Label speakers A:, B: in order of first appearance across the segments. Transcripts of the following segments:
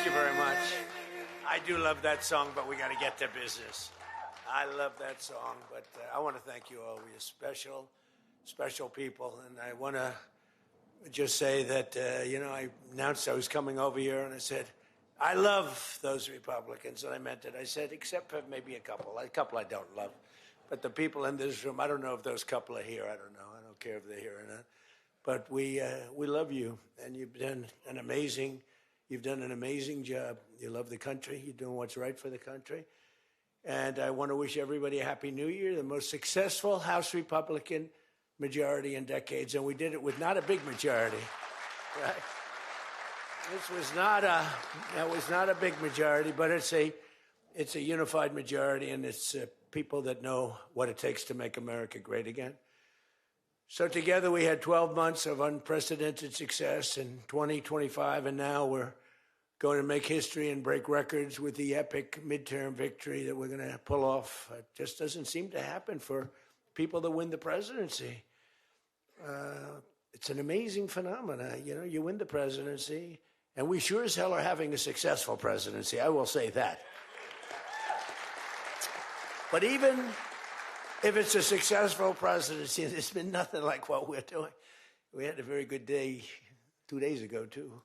A: Thank you very much. I do love that song, but we got to get to business. I love that song, but I want to thank you all. You're special, special people. And I want to just say that, I announced I was coming over here, and I said, I love those Republicans, and I meant it. I said, except for maybe a couple I don't love. But the people in this room, I don't know if those couple are here. I don't know. I don't care if they're here or not. But we love you, and you've done an amazing job. You love the country. You're doing what's right for the country. And I want to wish everybody a Happy New Year, the most successful House Republican majority in decades. And we did it with not a big majority, right? That was not a big majority, but it's a unified majority, and it's people that know what it takes to make America great again. So together we had 12 months of unprecedented success in 2025, and now we're going to make history and break records with the epic midterm victory that we're going to pull off. It just doesn't seem to happen for people that win the presidency. It's an amazing phenomenon. You win the presidency, and we sure as hell are having a successful presidency. I will say that. But even if it's a successful presidency, there's been nothing like what we're doing. We had a very good day 2 days ago, too.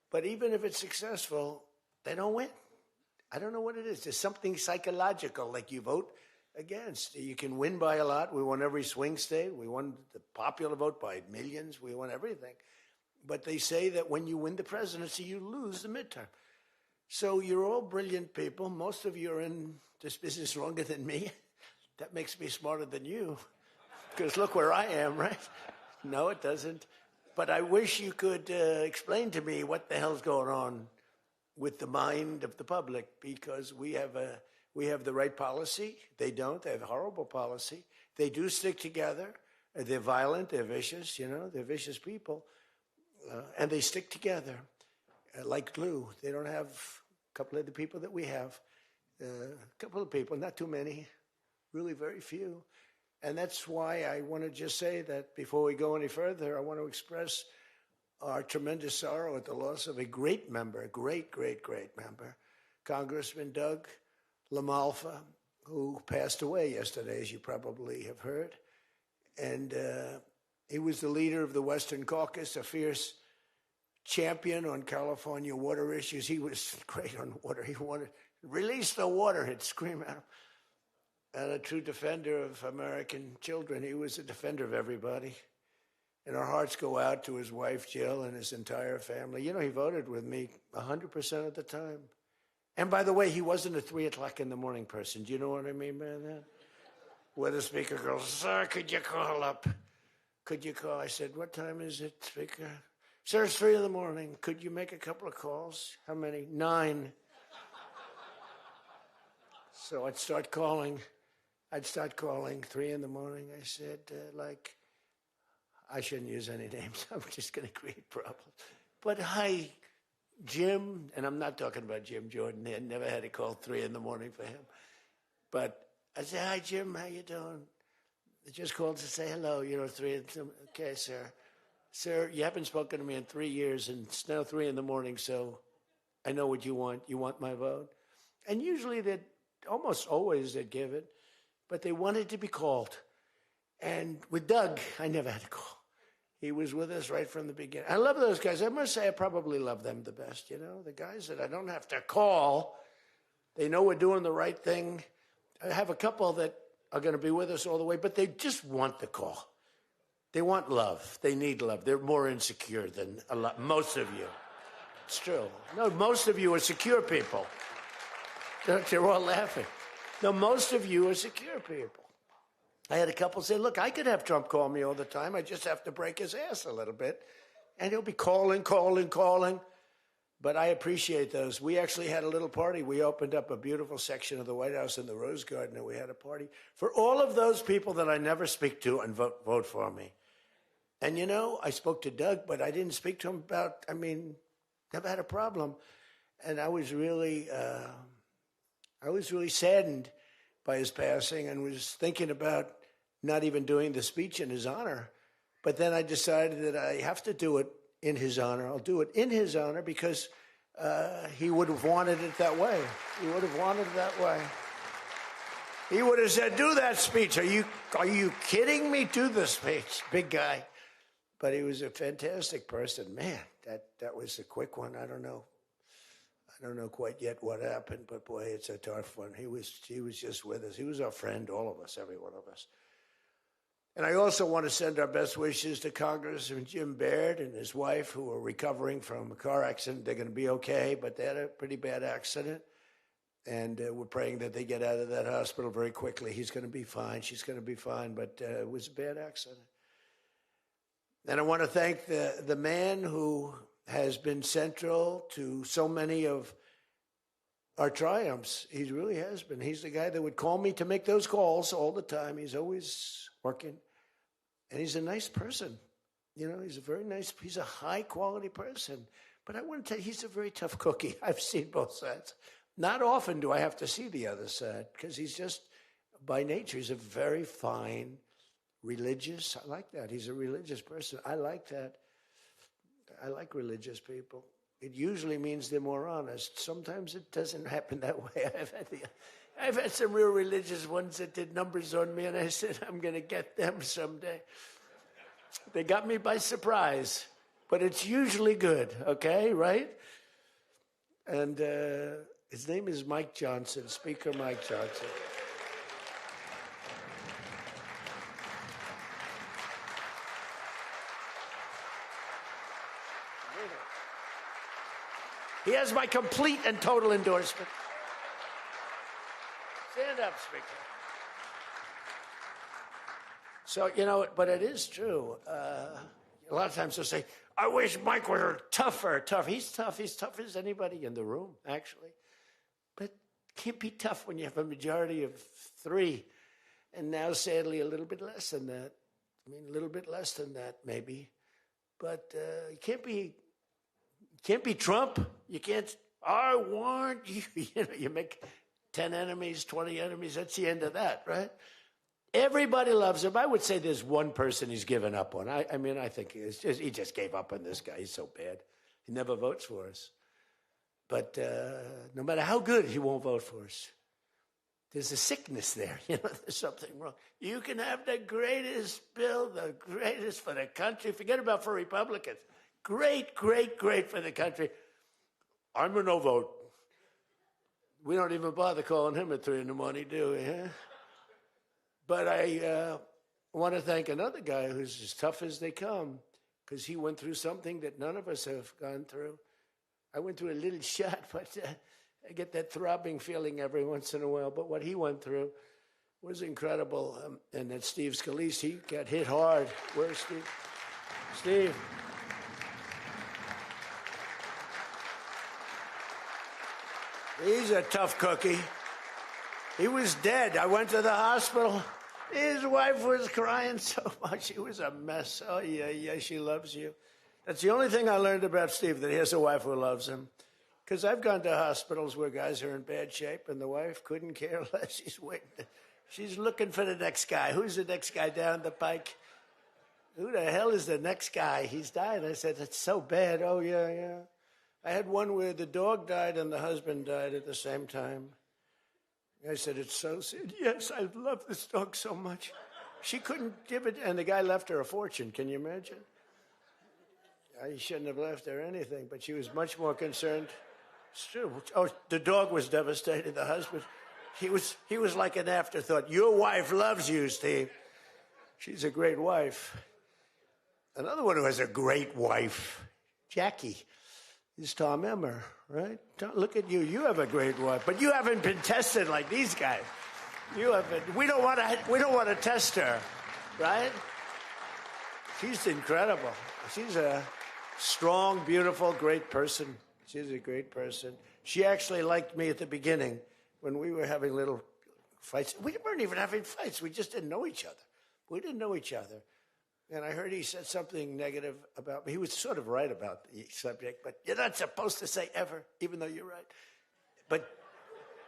A: But even if it's successful, they don't win. I don't know what it is. There's something psychological, like you vote against. You can win by a lot. We won every swing state. We won the popular vote by millions. We won everything. But they say that when you win the presidency, you lose the midterm. So you're all brilliant people. Most of you are in this business longer than me. That makes me smarter than you. Because look where I am, right? No, it doesn't. But I wish you could explain to me what the hell's going on with the mind of the public, because we have the right policy. They don't. They have horrible policy. They do stick together. They're violent. They're vicious. They're vicious people. And they stick together like glue. They don't have a couple of the people that we have. A couple of people, not too many, really very few. And that's why I want to just say that before we go any further, I want to express our tremendous sorrow at the loss of a great member, a great, great, great member, Congressman Doug LaMalfa, who passed away yesterday, as you probably have heard. And he was the leader of the Western Caucus, a fierce champion on California water issues. He was great on water. He wanted, release the water, he'd scream at him. And a true defender of American children. He was a defender of everybody. And our hearts go out to his wife, Jill, and his entire family. He voted with me 100% of the time. And by the way, he wasn't a 3 o'clock in the morning person. Do you know what I mean by that? Where the speaker goes, sir, could you call up? Could you call? I said, what time is it, speaker? Sir, it's 3 in the morning. Could you make a couple of calls? How many? 9. So I'd start calling 3 in the morning. I said, I shouldn't use any names. I'm just going to create problems. But hi, Jim. And I'm not talking about Jim Jordan. I never had a call 3 in the morning for him. But I said, hi, Jim. How you doing? I just called to say hello. 3 in the morning. Okay, sir. Sir, you haven't spoken to me in 3 years, and it's now 3 in the morning, so I know what you want. You want my vote? And usually almost always they'd give it. But they wanted to be called. And with Doug, I never had a call. He was with us right from the beginning. I love those guys. I must say I probably love them the best, the guys that I don't have to call. They know we're doing the right thing. I have a couple that are going to be with us all the way, but they just want the call. They want love. They need love. They're more insecure than most of you. It's true. No, most of you are secure people. They're all laughing. No, most of you are secure people. I had a couple say, look, I could have Trump call me all the time. I just have to break his ass a little bit. And he'll be calling. But I appreciate those. We actually had a little party. We opened up a beautiful section of the White House in the Rose Garden, and we had a party for all of those people that I never speak to and vote for me. And, I spoke to Doug, but I didn't speak to him never had a problem. And I was really saddened by his passing and was thinking about not even doing the speech in his honor. But then I decided that I have to do it in his honor. I'll do it in his honor because he would have wanted it that way. He would have wanted it that way. He would have said, do that speech. Are you kidding me? Do the speech, big guy. But he was a fantastic person. Man, that was a quick one. I don't know quite yet what happened, but boy, it's a tough one. He was just with us. He was our friend, all of us, every one of us. And I also want to send our best wishes to Congressman Jim Baird and his wife, who are recovering from a car accident. They're going to be okay, but they had a pretty bad accident. And we're praying that they get out of that hospital very quickly. He's going to be fine. She's going to be fine, but it was a bad accident. And I want to thank the man who has been central to so many of our triumphs. He really has been. He's the guy that would call me to make those calls all the time. He's always working. And he's a nice person. You know, he's a high-quality person. But I want to tell you, he's a very tough cookie. I've seen both sides. Not often do I have to see the other side, because he's just, by nature, he's a very fine, religious. I like that. He's a religious person. I like that. I like religious people. It usually means they're more honest. Sometimes it doesn't happen that way. I've had some real religious ones that did numbers on me, and I said, I'm going to get them someday. They got me by surprise, but it's usually good, okay, right? And his name is Mike Johnson, Speaker Mike Johnson. He has my complete and total endorsement. Stand up, Speaker. So, you know, but it is true. A lot of times they'll say, I wish Mike were tougher. He's tough. He's tough as anybody in the room, actually. But can't be tough when you have a majority of 3. And now, sadly, a little bit less than that. I mean, a little bit less than that, maybe. But you can't be Trump. You can't, I want you. You know, you make 10 enemies, 20 enemies. That's the end of that, right? Everybody loves him. I would say there's one person he's given up on. I mean, I think he just gave up on this guy. He's so bad. He never votes for us. But no matter how good, he won't vote for us. There's a sickness there. You know, there's something wrong. You can have the greatest bill, the greatest for the country. Forget about for Republicans. Great, great, great for the country. I'm a no vote. We don't even bother calling him at 3 in the morning, do we? Huh? But I want to thank another guy who's as tough as they come, because he went through something that none of us have gone through. I went through a little shot, but I get that throbbing feeling every once in a while. But what he went through was incredible. And that Steve Scalise, he got hit hard. Where's Steve? Steve. He's a tough cookie. He was dead. I went to the hospital. His wife was crying so much. She was a mess. Oh, yeah, she loves you. That's the only thing I learned about Steve, that he has a wife who loves him. Because I've gone to hospitals where guys are in bad shape, and the wife couldn't care less. She's waiting. She's looking for the next guy. Who's the next guy down the pike? Who the hell is the next guy? He's died. I said, it's so bad. Oh, yeah. I had one where the dog died and the husband died at the same time. I said, it's so sad. Yes, I love this dog so much. She couldn't give it, and the guy left her a fortune. Can you imagine? I shouldn't have left her anything, but she was much more concerned. It's true. Oh, the dog was devastated. The husband, he was like an afterthought. Your wife loves you, Steve. She's a great wife. Another one who has a great wife, Jackie, is Tom Emmer, right? Look at you. You have a great wife, but you haven't been tested like these guys. You haven't. We don't want to test her, right? She's incredible. She's a strong, beautiful, great person. She's a great person. She actually liked me at the beginning when we were having little fights. We weren't even having fights. We just didn't know each other. We didn't know each other. And I heard he said something negative about me. He was sort of right about the subject, but you're not supposed to say ever, even though you're right. But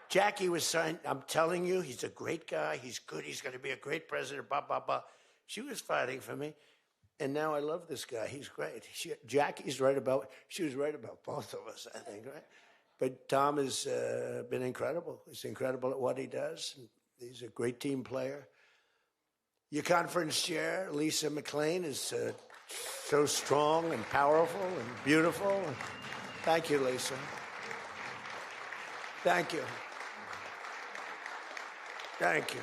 A: Jackie was saying, I'm telling you, he's a great guy. He's good. He's going to be a great president, blah, blah, blah. She was fighting for me. And now I love this guy. He's great. Jackie's right about, she was right about both of us, I think, right? But Tom has been incredible. He's incredible at what he does. He's a great team player. Your conference chair, Lisa McLean, is so strong and powerful and beautiful. Thank you, Lisa. Thank you. Thank you.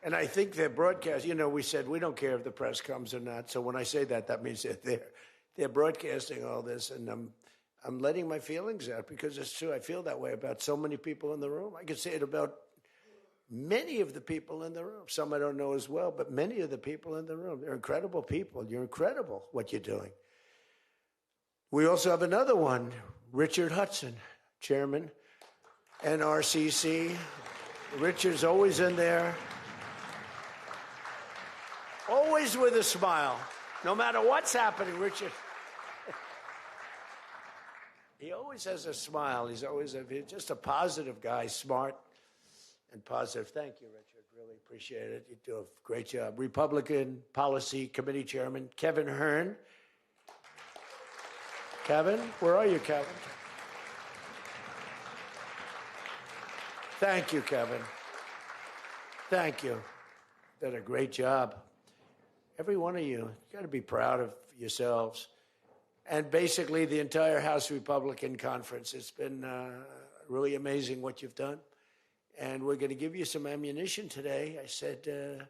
A: And I think their broadcast, you know, we said we don't care if the press comes or not. So when I say that, that means that they're broadcasting all this, and I'm letting my feelings out because it's true. I feel that way about so many people in the room. I could say it about many of the people in the room. Some I don't know as well, but many of the people in the room. They're incredible people. You're incredible what you're doing. We also have another one, Richard Hudson, Chairman, NRCC. Richard's always in there. Always with a smile. No matter what's happening, Richard. He always has a smile. He's just a positive guy, smart and positive. Thank you, Richard. Really appreciate it. You do a great job. Republican Policy Committee Chairman, Kevin Hern. Kevin, where are you, Kevin? Thank you, Kevin. Thank you. Did a great job. Every one of you got to be proud of yourselves. And basically the entire House Republican Conference. It's been really amazing what you've done. And we're going to give you some ammunition today. I said,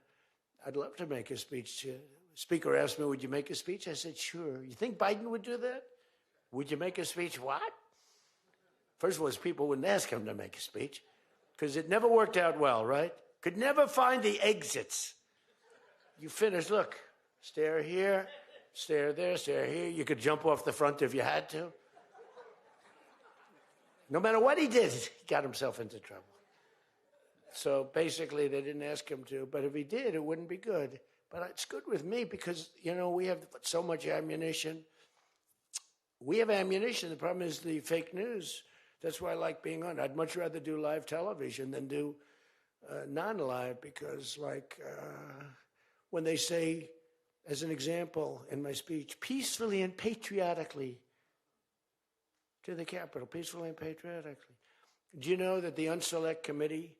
A: I'd love to make a speech. The Speaker asked me, would you make a speech? I said, sure. You think Biden would do that? Would you make a speech? What? First of all, people wouldn't ask him to make a speech because it never worked out well, right? Could never find the exits. You finish, look, stare here, stare there, stare here. You could jump off the front if you had to. No matter what he did, he got himself into trouble. So basically, they didn't ask him to, but if he did, it wouldn't be good. But it's good with me because, you know, we have so much ammunition. We have ammunition. The problem is the fake news. That's why I like being on. I'd much rather do live television than do non-live because, like, when they say, as an example in my speech, peacefully and patriotically to the Capitol, peacefully and patriotically. Do you know that the Unselect Committee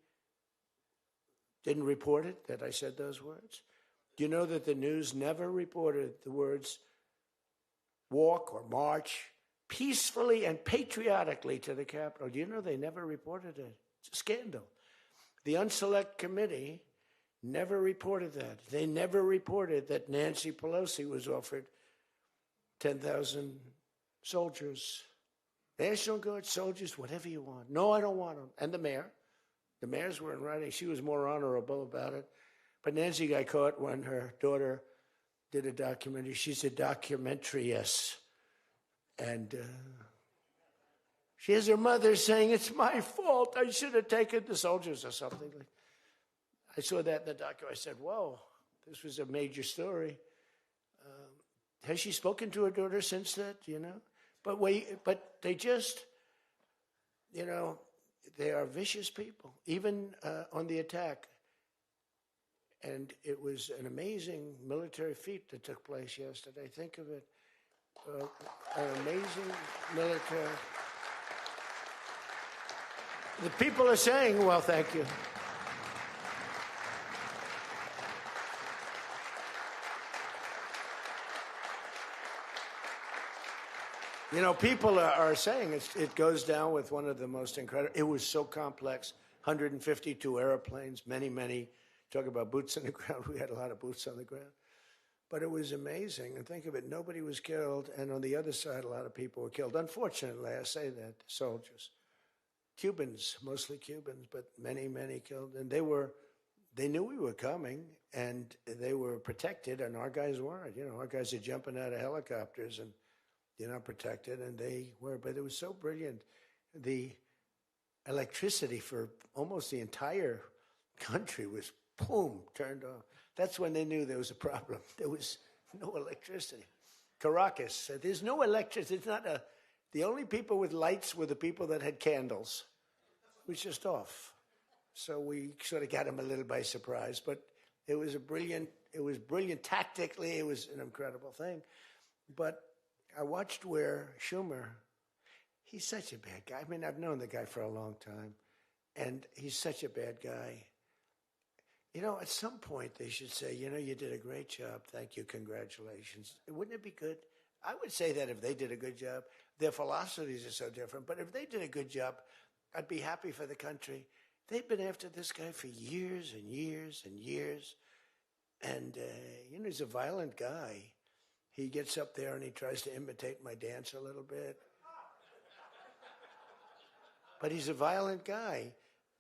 A: didn't report it, that I said those words? Do you know that the news never reported the words walk or march peacefully and patriotically to the Capitol? Do you know they never reported it? It's a scandal. The Unselect Committee never reported that. They never reported that Nancy Pelosi was offered 10,000 soldiers, National Guard soldiers, whatever you want. No, I don't want them. And the mayor. The mayors were in writing. She was more honorable about it. But Nancy got caught when her daughter did a documentary. She's a documentariist. And she has her mother saying, it's my fault. I should have taken the soldiers or something. I saw that in the documentary. I said, whoa, this was a major story. Has she spoken to her daughter since that, you know? But they just, you know, they are vicious people, even on the attack. And it was an amazing military feat that took place yesterday. Think of it. An amazing military. The people are saying, well, thank you. You know, people are saying it goes down with one of the most incredible. It was so complex. 152 airplanes, many. Talk about boots on the ground. We had a lot of boots on the ground. But it was amazing. And think of it, nobody was killed. And on the other side, a lot of people were killed. Unfortunately, I say that, soldiers. Cubans, mostly Cubans, but many killed. And they knew we were coming, and they were protected, and our guys weren't. You know, our guys are jumping out of helicopters, and you're not protected, and they were. But it was so brilliant. The electricity for almost the entire country was, boom, turned off. That's when they knew there was a problem. There was no electricity. Caracas said, there's no electricity. It's not the only people with lights were the people that had candles. It was just off. So we sort of got them a little by surprise. But it was a brilliant It was brilliant. Tactically, it was an incredible thing. But I watched where Schumer, he's such a bad guy. I mean, I've known the guy for a long time, and he's such a bad guy. You know, at some point they should say, you know, you did a great job. Thank you. Congratulations. Wouldn't it be good? I would say that if they did a good job. Their philosophies are so different. But if they did a good job, I'd be happy for the country. They've been after this guy for years and years and years. And, you know, he's a violent guy. He gets up there and he tries to imitate my dance a little bit. But he's a violent guy.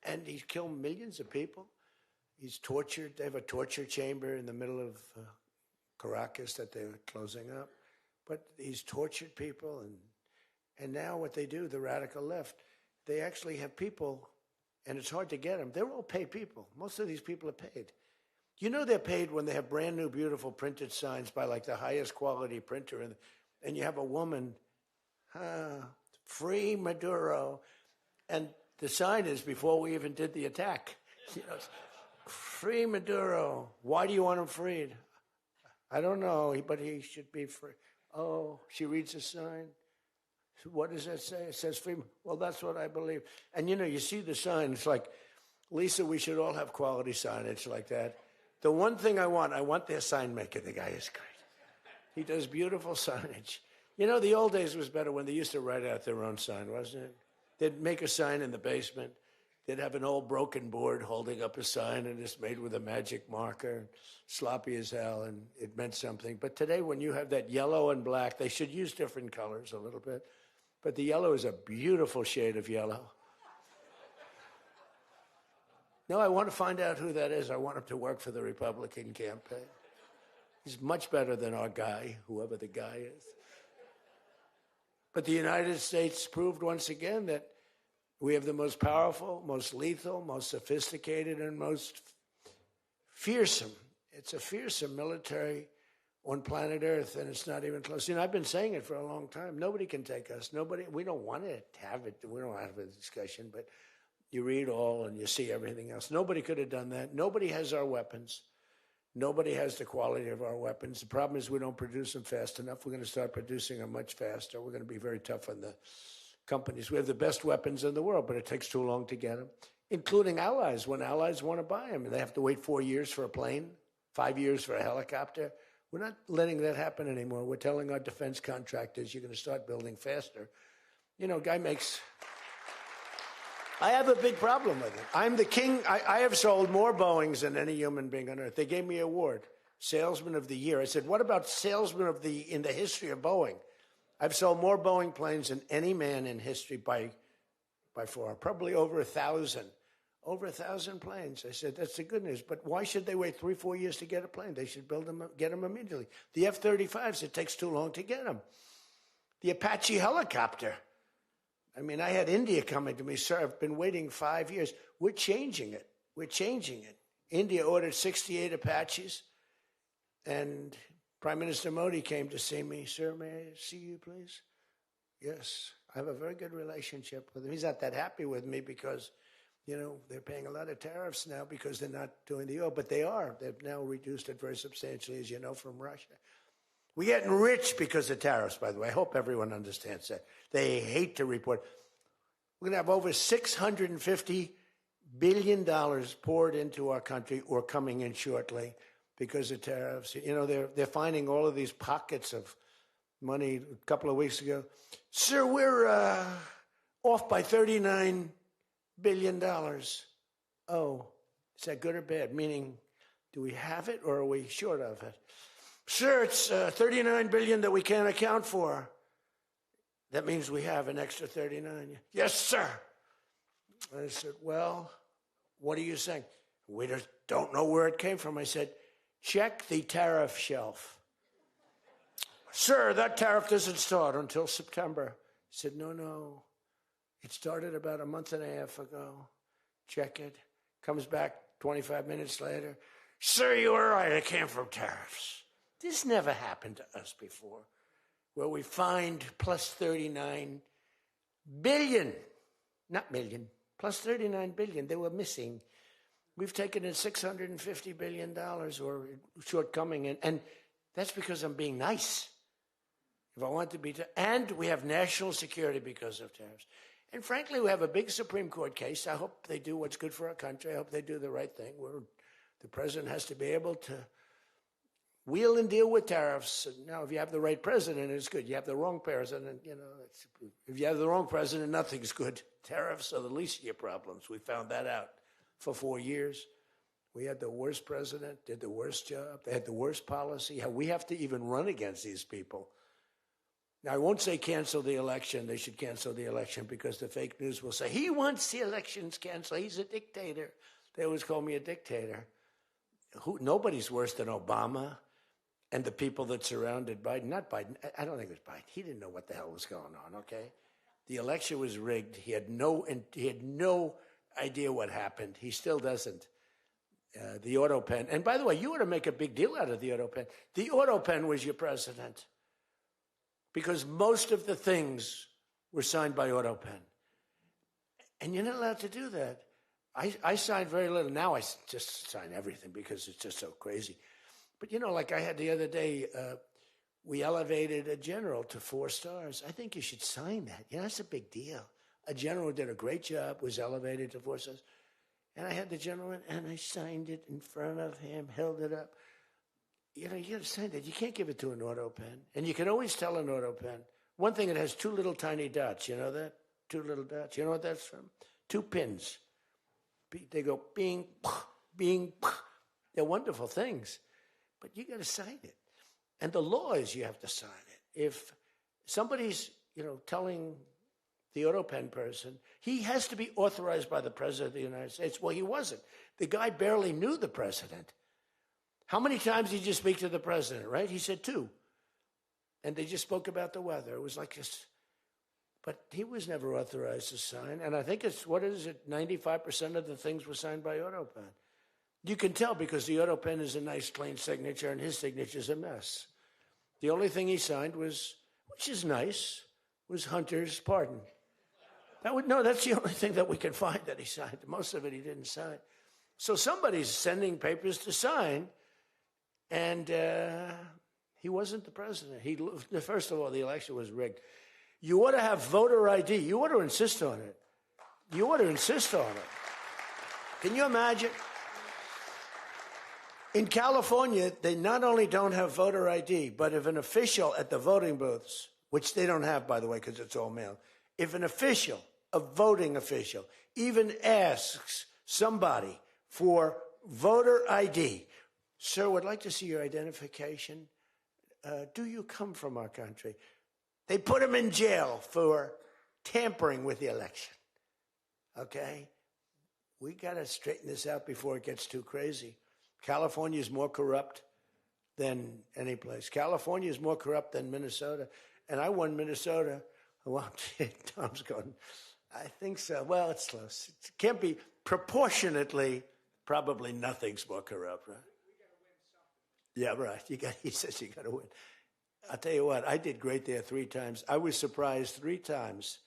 A: And he's killed millions of people. He's tortured. They have a torture chamber in the middle of Caracas that they're closing up. But he's tortured people. And now what they do, the radical left, they actually have people, and it's hard to get them. They're all paid people. Most of these people are paid. You know they're paid when they have brand new, beautiful printed signs by like the highest quality printer. And you have a woman, free Maduro. And the sign is before we even did the attack. You know, free Maduro. Why do you want him freed? I don't know, but he should be free. Oh, she reads the sign. What does that say? It says free. Well, that's what I believe. And, you know, you see the sign. It's like, Lisa, we should all have quality signage like that. The one thing I want their sign maker. The guy is great. He does beautiful signage. You know, the old days was better when they used to write out their own sign, wasn't it? They'd make a sign in the basement. They'd have an old broken board holding up a sign, and it's made with a magic marker, sloppy as hell, and it meant something. But today, when you have that yellow and black, they should use different colors a little bit. But the yellow is a beautiful shade of yellow. No, I want to find out who that is. I want him to work for the Republican campaign. He's much better than our guy, whoever the guy is. But the United States proved once again that we have the most powerful, most lethal, most sophisticated, and most fearsome. It's a fearsome military on planet Earth, and it's not even close. You know, I've been saying it for a long time. Nobody can take us. Nobody. We don't want to have it. We don't have a discussion, but you read all and you see everything else. Nobody could have done that. Nobody has our weapons. Nobody has the quality of our weapons. The problem is we don't produce them fast enough. We're going to start producing them much faster. We're going to be very tough on the companies. We have the best weapons in the world, but it takes too long to get them, including allies. When allies want to buy them, they have to wait 4 years for a plane, 5 years for a helicopter. We're not letting that happen anymore. We're telling our defense contractors, you're going to start building faster. You know, guy makes... I have a big problem with it. I'm the king. I have sold more Boeings than any human being on earth. They gave me an award, Salesman of the Year. I said, what about Salesman of the in the history of Boeing? I've sold more Boeing planes than any man in history by far, probably over 1,000. Over 1,000 planes. I said, that's the good news. But why should they wait 3-4 years to get a plane? They should build them, get them immediately. The F-35s, it takes too long to get them. The Apache helicopter. I mean, I had India coming to me, sir, I've been waiting 5 years. We're changing it. We're changing it. India ordered 68 Apaches, and Prime Minister Modi came to see me. Sir, may I see you, please? Yes. I have a very good relationship with him. He's not that happy with me because, you know, they're paying a lot of tariffs now because they're not doing the oil, but they are. They've now reduced it very substantially, as you know, from Russia. We're getting rich because of tariffs, by the way. I hope everyone understands that. They hate to report. We're going to have over $650 billion poured into our country or coming in shortly because of tariffs. You know, they're finding all of these pockets of money. A couple of weeks ago, sir, we're off by $39 billion. Oh, is that good or bad? Meaning, do we have it or are we short of it? Sir, it's $39 billion that we can't account for. That means we have an extra 39. Yes, sir. I said, well, what are you saying? We just don't know where it came from. I said, check the tariff shelf. Sir, that tariff doesn't start until September. He said, no. It started about a month and a half ago. Check it. Comes back 25 minutes later. Sir, you were right. It came from tariffs. This never happened to us before, where we find plus 39 billion, not million, plus 39 billion. They were missing. We've taken in $650 billion or shortcoming, and that's because I'm being nice. If I want to be, and we have national security because of tariffs. And frankly, we have a big Supreme Court case. I hope they do what's good for our country. I hope they do the right thing. The president has to be able to wheel and deal with tariffs. Now, if you have the right president, it's good. You have the wrong president, if you have the wrong president, nothing's good. Tariffs are the least of your problems. We found that out for 4 years. We had the worst president, did the worst job. They had the worst policy. We have to even run against these people. Now, I won't say cancel the election. They should cancel the election because the fake news will say, he wants the elections canceled. He's a dictator. They always call me a dictator. Nobody's worse than Obama and the people that surrounded Biden. Not Biden. I don't think it was Biden. He didn't know what the hell was going on, okay? The election was rigged. He had no idea what happened. He still doesn't. The autopen. And by the way, you ought to make a big deal out of the autopen. The autopen was your president because most of the things were signed by autopen. And you're not allowed to do that. I signed very little. Now I just sign everything because it's just so crazy. But, like I had the other day, we elevated a general to 4 stars. I think you should sign that. That's a big deal. A general who did a great job was elevated to 4 stars. And I had the general in, and I signed it in front of him, held it up. You got to sign that. You can't give it to an auto pen. And you can always tell an auto pen. One thing, it has 2 little tiny dots. You know that? 2 little dots. You know what that's from? 2 pins. They go bing, bing. They're wonderful things. But you got to sign it. And the law is you have to sign it. If somebody's, telling the autopen person, he has to be authorized by the president of the United States. Well, he wasn't. The guy barely knew the president. How many times did you speak to the president, right? He said 2. And they just spoke about the weather. It was like this. But he was never authorized to sign. And I think 95% of the things were signed by autopen. You can tell because the autopen is a nice, clean signature, and his signature's a mess. The only thing he signed was, which is nice, was Hunter's pardon. That's the only thing that we can find that he signed. Most of it he didn't sign. So somebody's sending papers to sign, and he wasn't the president. First of all, the election was rigged. You ought to have voter ID. You ought to insist on it. You ought to insist on it. Can you imagine? In California, they not only don't have voter ID, but if an official at the voting booths, which they don't have, by the way, because it's all mail, if an official, a voting official, even asks somebody for voter ID, sir, would like to see your identification. Do you come from our country? They put him in jail for tampering with the election. Okay? We got to straighten this out before it gets too crazy. California is more corrupt than any place. California is more corrupt than Minnesota. And I won Minnesota. Well, Tom's going, I think so. Well, it's close. It can't be proportionately, probably nothing's more corrupt, right? We got to win something. Yeah, right. He says you got to win. I'll tell you what, I did great there 3 times. I was surprised 3 times.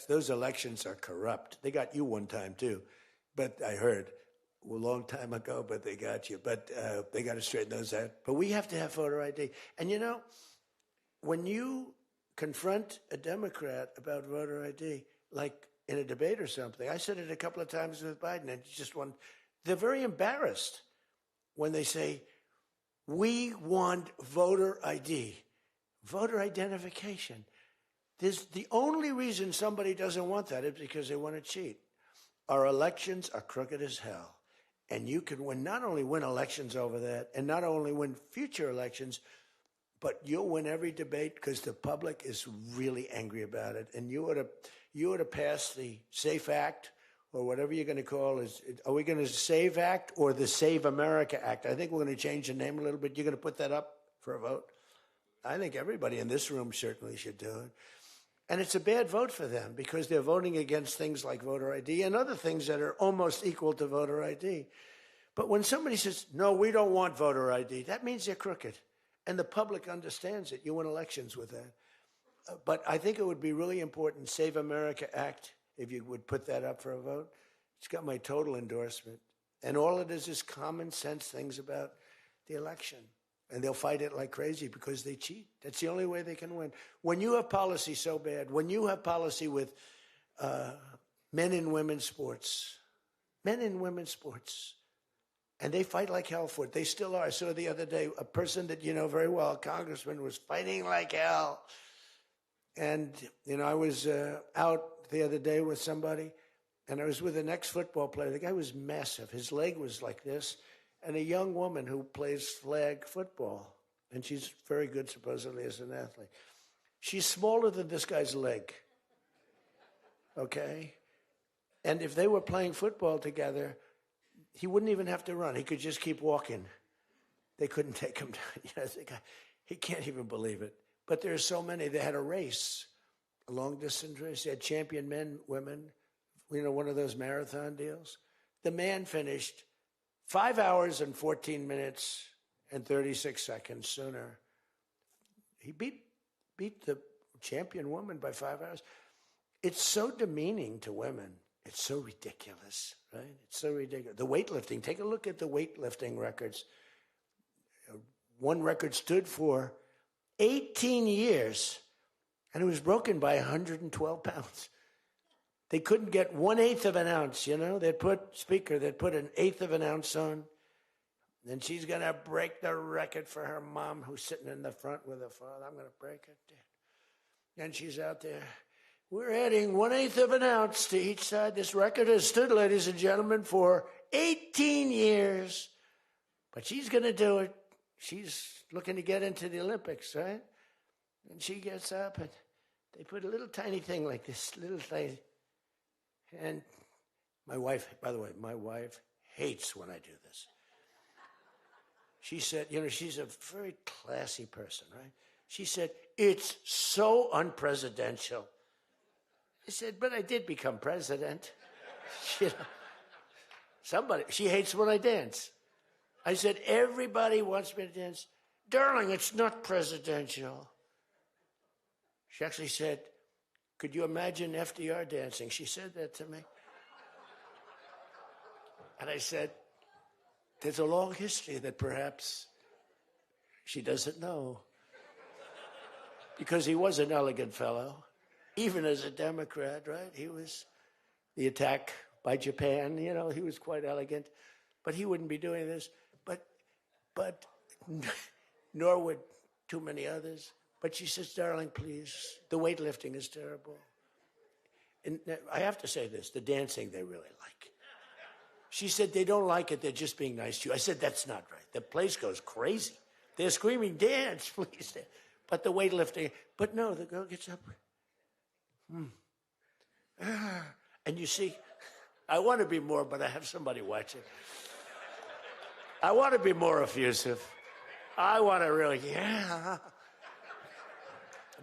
A: Those elections are corrupt. They got you 1 time, too. But I heard a long time ago, but they got you. But they got to straighten those out. But we have to have voter ID. And, when you confront a Democrat about voter ID, like in a debate or something, I said it a couple of times with Biden, and they're very embarrassed when they say, we want voter ID, voter identification. The only reason somebody doesn't want that is because they want to cheat. Our elections are crooked as hell. And you can not only win elections over that, and not only win future elections, but you'll win every debate because the public is really angry about it. And you ought to pass the SAFE Act, or whatever you're going to call it. Are we going to SAVE Act or the Save America Act? I think we're going to change the name a little bit. You're going to put that up for a vote? I think everybody in this room certainly should do it. And it's a bad vote for them because they're voting against things like voter ID and other things that are almost equal to voter ID. But when somebody says, no, we don't want voter ID, that means they're crooked. And the public understands it. You win elections with that. But I think it would be really important, Save America Act, if you would put that up for a vote. It's got my total endorsement. And all it is common sense things about the election. And they'll fight it like crazy because they cheat. That's the only way they can win. When you have policy so bad, when you have policy with men and women's sports, and they fight like hell for it. They still are. I saw the other day a person that you know very well, a congressman, was fighting like hell. And, you know, I was out the other day with somebody, and I was with an ex-football player. The guy was massive. His leg was like this. And a young woman who plays flag football, and she's very good, supposedly, as an athlete. She's smaller than this guy's leg, okay? And if they were playing football together, he wouldn't even have to run. He could just keep walking. They couldn't take him down. You know, he can't even believe it. But there are so many. They had a race, a long-distance race. They had champion men, women, you know, one of those marathon deals. The man finished 5 hours and 14 minutes and 36 seconds sooner. He beat the champion woman by 5 hours. It's so demeaning to women. It's so ridiculous, right? It's so ridiculous. The weightlifting, take a look at the weightlifting records. One record stood for 18 years, and it was broken by 112 pounds. They couldn't get 1/8 of an ounce, you know? They'd put an 1/8 of an ounce on. Then she's going to break the record for her mom, who's sitting in the front with her father. I'm going to break it. And she's out there. We're adding 1/8 of an ounce to each side. This record has stood, ladies and gentlemen, for 18 years. But she's going to do it. She's looking to get into the Olympics, right? And she gets up, and they put a little tiny thing like this, little thing. And my wife, by the way, my wife hates when I do this. She said, you know, she's a very classy person, right? She said, it's so unpresidential. I said, but I did become president. You know, she hates when I dance. I said, everybody wants me to dance. Darling, it's not presidential. She actually said, could you imagine FDR dancing? She said that to me. And I said, there's a long history that perhaps she doesn't know. Because he was an elegant fellow, even as a Democrat, right? He was the attack by Japan, you know, he was quite elegant. But he wouldn't be doing this. But nor would too many others. But she says, darling, please, the weightlifting is terrible. And I have to say this, the dancing they really like. She said, they don't like it, they're just being nice to you. I said, that's not right. The place goes crazy. They're screaming, dance, please. But the weightlifting, but no, the girl gets up. And you see, I want to be more, but I have somebody watching. I want to be more effusive. I want to really, yeah.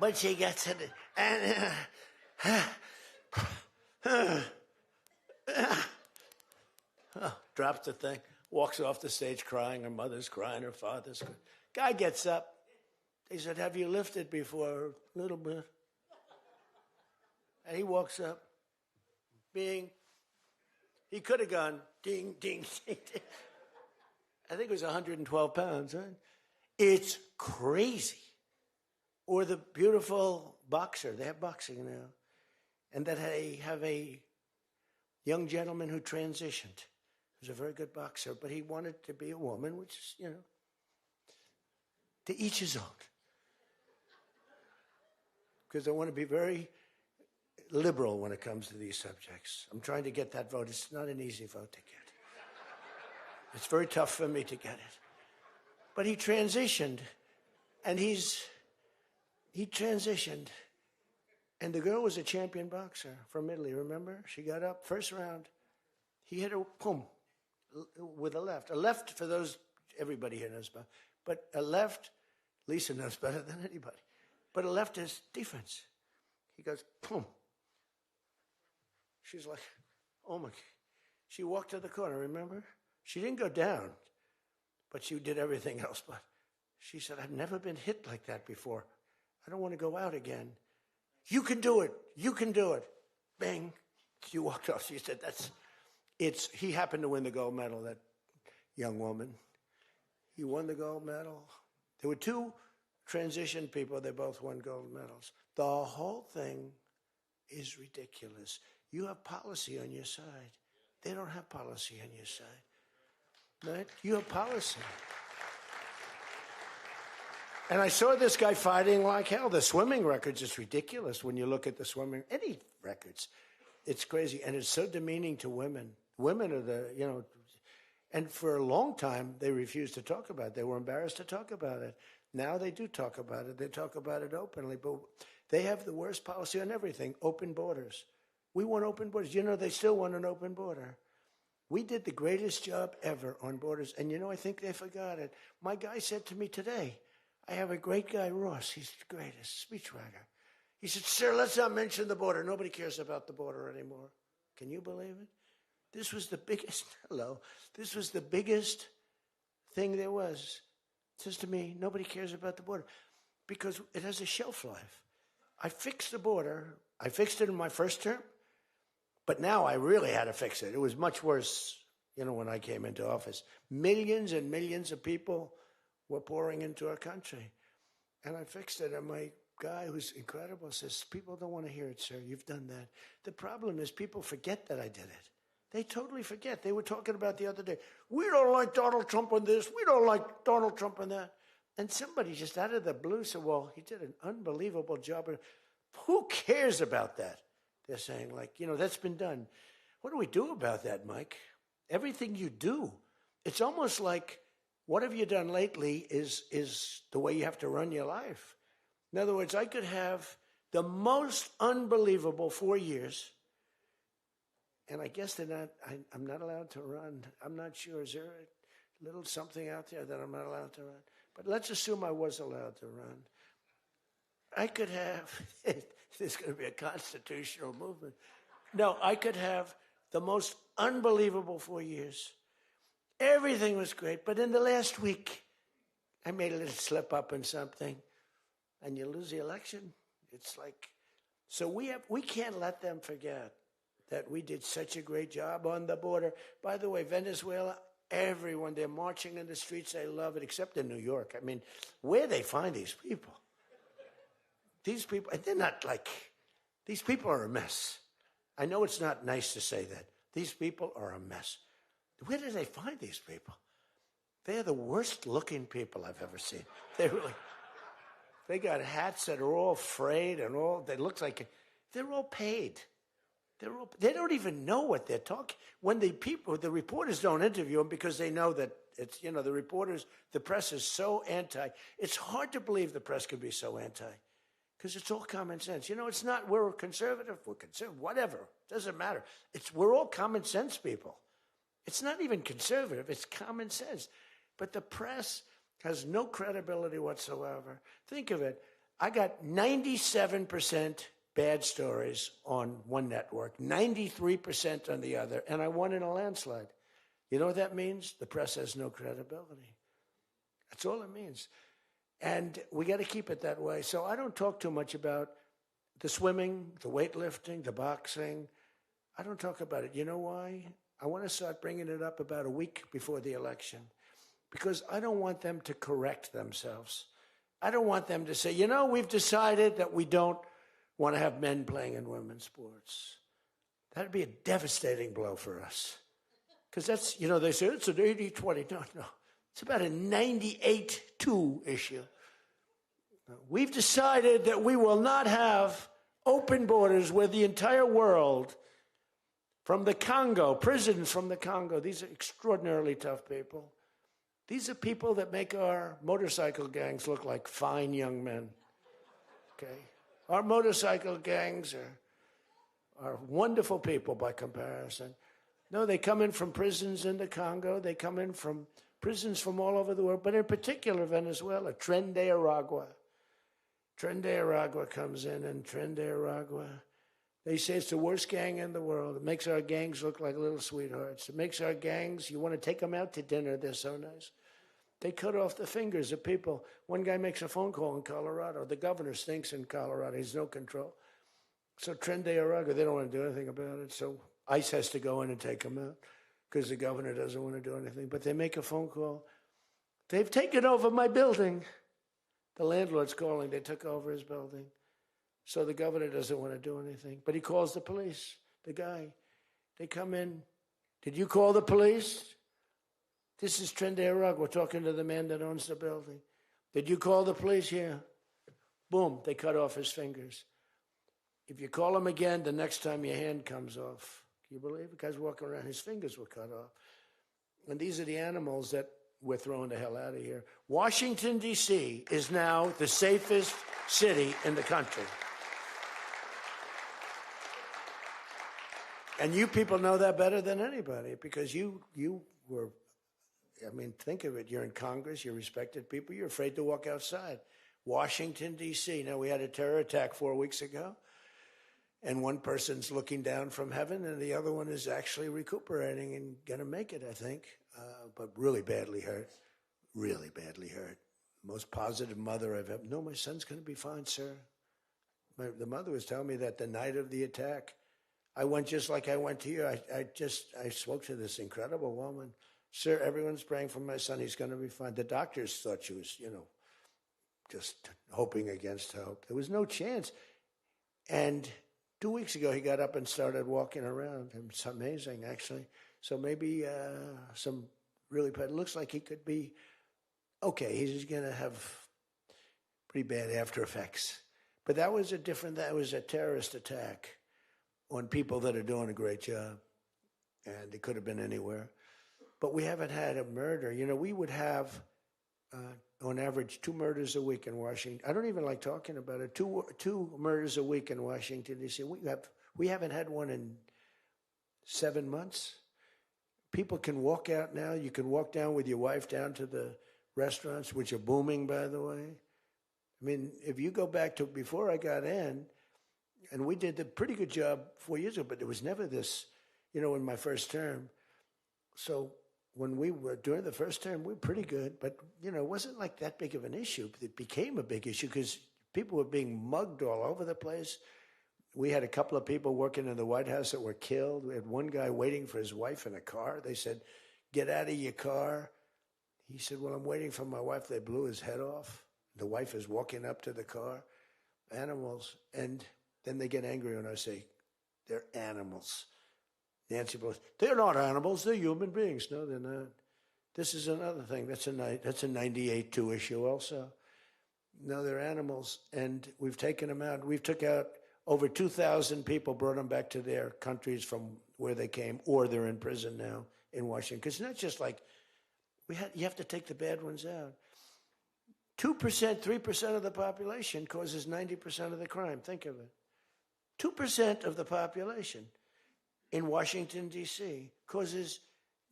A: But she gets it, and drops the thing, walks off the stage crying. Her mother's crying, her father's crying. Guy gets up. He said, have you lifted before? A little bit. And he walks up, bing. He could have gone ding, ding, ding, ding. I think it was 112 pounds, right? It's crazy. Or the beautiful boxer. They have boxing now. And that they have a young gentleman who transitioned. He was a very good boxer, but he wanted to be a woman, which is, you know, to each his own. Because I want to be very liberal when it comes to these subjects. I'm trying to get that vote. It's not an easy vote to get. It's very tough for me to get it. But he transitioned, and he transitioned. And the girl was a champion boxer from Italy, remember? She got up, first round. He hit her, boom, with a left. A left, for those, everybody here knows about. But a left, Lisa knows better than anybody. But a left is defense. He goes, boom. She's like, oh my. She walked to the corner, remember? She didn't go down, but she did everything else. But she said, I've never been hit like that before. I don't want to go out again. You can do it. You can do it. Bang. She walked off. She said, He happened to win the gold medal, that young woman. He won the gold medal. There were two transition people. They both won gold medals. The whole thing is ridiculous. You have policy on your side. They don't have policy on your side. Right? You have policy. And I saw this guy fighting like hell. The swimming records, it's ridiculous when you look at the swimming, any records. It's crazy. And it's so demeaning to women. Women are and for a long time, they refused to talk about it. They were embarrassed to talk about it. Now they do talk about it. They talk about it openly. But they have the worst policy on everything, open borders. We want open borders. They still want an open border. We did the greatest job ever on borders. And I think they forgot it. My guy said to me today, I have a great guy, Ross. He's the greatest speechwriter. He said, sir, let's not mention the border. Nobody cares about the border anymore. Can you believe it? This was the biggest, this was the biggest thing there was. It says to me, nobody cares about the border because it has a shelf life. I fixed the border. I fixed it in my first term, but now I really had to fix it. It was much worse, when I came into office. Millions and millions of people were pouring into our country. And I fixed it. And my guy, who's incredible, says, people don't want to hear it, sir. You've done that. The problem is people forget that I did it. They totally forget. They were talking about the other day, we don't like Donald Trump on this. We don't like Donald Trump on that. And somebody just out of the blue said, well, he did an unbelievable job. Who cares about that? They're saying, that's been done. What do we do about that, Mike? Everything you do. It's almost like, what have you done lately is the way you have to run your life. In other words, I could have the most unbelievable 4 years, and I guess I'm not allowed to run. I'm not sure. Is there a little something out there that I'm not allowed to run? But let's assume I was allowed to run. I could have, there's going to be a constitutional movement. No, I could have the most unbelievable 4 years. Everything was great, but in the last week, I made a little slip up in something, and you lose the election. It's like, so we can't let them forget that we did such a great job on the border. By the way, Venezuela, everyone, they're marching in the streets. They love it, except in New York. I mean, where they find these people? These people, and they're not these people are a mess. I know it's not nice to say that. These people are a mess. Where do they find these people? They're the worst looking people I've ever seen. They got hats that are all frayed and they look like, they're all paid. They don't even know what they're talking. When the reporters don't interview them because they know that it's, the press is so anti. It's hard to believe the press can be so anti because it's all common sense. It's not, we're conservative, whatever. Doesn't matter. We're all common sense people. It's not even conservative. It's common sense. But the press has no credibility whatsoever. Think of it. I got 97% bad stories on one network, 93% on the other, and I won in a landslide. You know what that means? The press has no credibility. That's all it means. And we got to keep it that way. So I don't talk too much about the swimming, the weightlifting, the boxing. I don't talk about it. You know why? I want to start bringing it up about a week before the election because I don't want them to correct themselves. I don't want them to say, we've decided that we don't want to have men playing in women's sports. That would be a devastating blow for us. Because that's, they say it's an 80-20. No. It's about a 98-2 issue. We've decided that we will not have open borders where the entire world, from the Congo, prisons from the Congo, these are extraordinarily tough people. These are people that make our motorcycle gangs look like fine young men. Okay? Our motorcycle gangs are wonderful people by comparison. No, they come in from prisons in the Congo. They come in from prisons from all over the world, but in particular Venezuela. Tren de Aragua. Tren de Aragua comes in, and Tren de Aragua, they say it's the worst gang in the world. It makes our gangs look like little sweethearts. It makes our gangs, you want to take them out to dinner, they're so nice. They cut off the fingers of people. One guy makes a phone call in Colorado. The governor stinks in Colorado. He's no control. So Tren de Aragua, they don't want to do anything about it. So ICE has to go in and take them out because the governor doesn't want to do anything. But they make a phone call. They've taken over my building. The landlord's calling. They took over his building. So the governor doesn't want to do anything. But he calls the police, the guy. They come in. Did you call the police? This is Trendare Rugg. We're talking to the man that owns the building. Did you call the police? Yeah. Boom, they cut off his fingers. If you call him again, the next time your hand comes off. Can you believe it? The guy's walking around, his fingers were cut off. And these are the animals that we're throwing the hell out of here. Washington, D.C. is now the safest city in the country. And you people know that better than anybody because you were, I mean, think of it. You're in Congress, you're respected people, you're afraid to walk outside. Washington, D.C. Now, we had a terror attack 4 weeks ago, and one person's looking down from heaven, and the other one is actually recuperating and going to make it, I think, but really badly hurt. Really badly hurt. Most positive mother I've ever. No, my son's going to be fine, sir. The mother was telling me that the night of the attack, I went just like I went to you. I spoke to this incredible woman. Sir, everyone's praying for my son. He's going to be fine. The doctors thought she was, just hoping against hope. There was no chance. And 2 weeks ago, he got up and started walking around. It's amazing, actually. So maybe some really bad. It looks like he could be okay. He's going to have pretty bad after effects. But that was a terrorist attack on people that are doing a great job. And it could have been anywhere. But we haven't had a murder. We would have, on average, 2 murders a week in Washington. I don't even like talking about it. Two murders a week in Washington, D.C. We haven't had one in 7 months. People can walk out now. You can walk down with your wife down to the restaurants, which are booming, by the way. I mean, if you go back to before I got in, and we did a pretty good job 4 years ago, but there was never this, in my first term. So when we were during the first term, we were pretty good, but it wasn't like that big of an issue. It became a big issue because people were being mugged all over the place. We had a couple of people working in the White House that were killed. We had one guy waiting for his wife in a car. They said, "Get out of your car." He said, "Well, I'm waiting for my wife." They blew his head off. The wife is walking up to the car. Animals. And then they get angry when I say, "They're animals." Nancy Pelosi, "They're not animals, they're human beings." No, they're not. This is another thing. That's a 98-2 issue also. No, they're animals, and we've taken them out. We've took out over 2,000 people, brought them back to their countries from where they came, or they're in prison now in Washington. Because it's not just like, you have to take the bad ones out. 2%, 3% of the population causes 90% of the crime. Think of it. 2% of the population in Washington, D.C. causes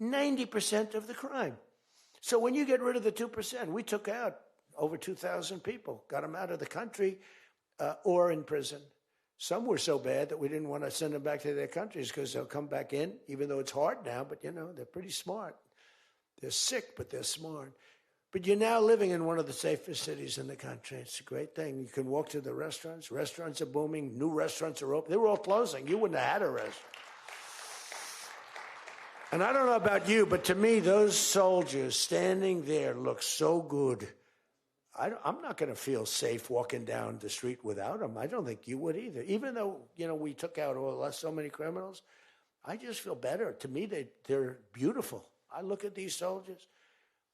A: 90% of the crime. So when you get rid of the 2%, we took out over 2,000 people, got them out of the country or in prison. Some were so bad that we didn't want to send them back to their countries because they'll come back in, even though it's hard now, but they're pretty smart. They're sick, but they're smart. But you're now living in one of the safest cities in the country. It's a great thing. You can walk to the restaurants. Restaurants are booming. New restaurants are open. They were all closing. You wouldn't have had a restaurant. And I don't know about you, but to me, those soldiers standing there look so good. I'm not going to feel safe walking down the street without them. I don't think you would either. Even though, we took out so many criminals, I just feel better. To me, they're beautiful. I look at these soldiers,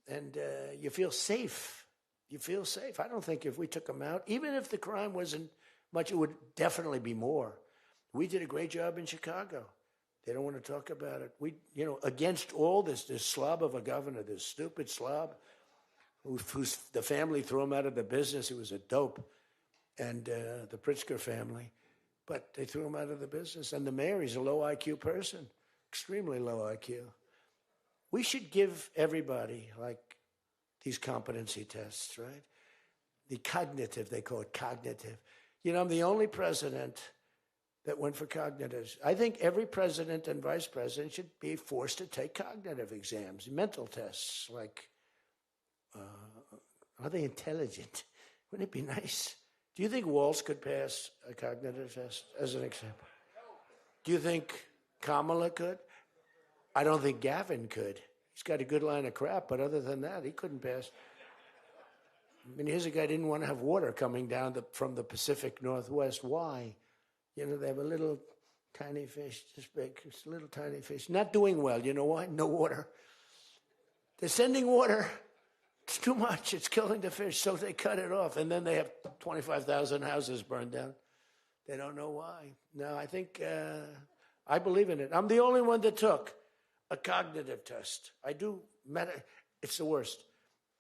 A: and you feel safe. You feel safe. I don't think if we took them out, even if the crime wasn't much, it would definitely be more. We did a great job in Chicago. They don't want to talk about it. We, against all this slob of a governor, this stupid slob, who's the family threw him out of the business. He was a dope, and the Pritzker family. But they threw him out of the business. And the mayor, he's a low IQ person, extremely low IQ. We should give everybody, like, these competency tests, right? The cognitive, they call it cognitive. I'm the only president that went for cognitives. I think every president and vice president should be forced to take cognitive exams, mental tests, like, are they intelligent? Wouldn't it be nice? Do you think Walsh could pass a cognitive test, as an example? Do you think Kamala could. I don't think Gavin could. He's got a good line of crap, but other than that, he couldn't pass. I mean, here's a guy who didn't want to have water coming down from the Pacific Northwest. Why? You know, they have a little tiny fish, this big, it's a little tiny fish. Not doing well. You know why? No water. They're sending water. It's too much. It's killing the fish. So they cut it off. And then they have 25,000 houses burned down. They don't know why. No, I think, I believe in it. I'm the only one that took a cognitive test. I do, it's the worst.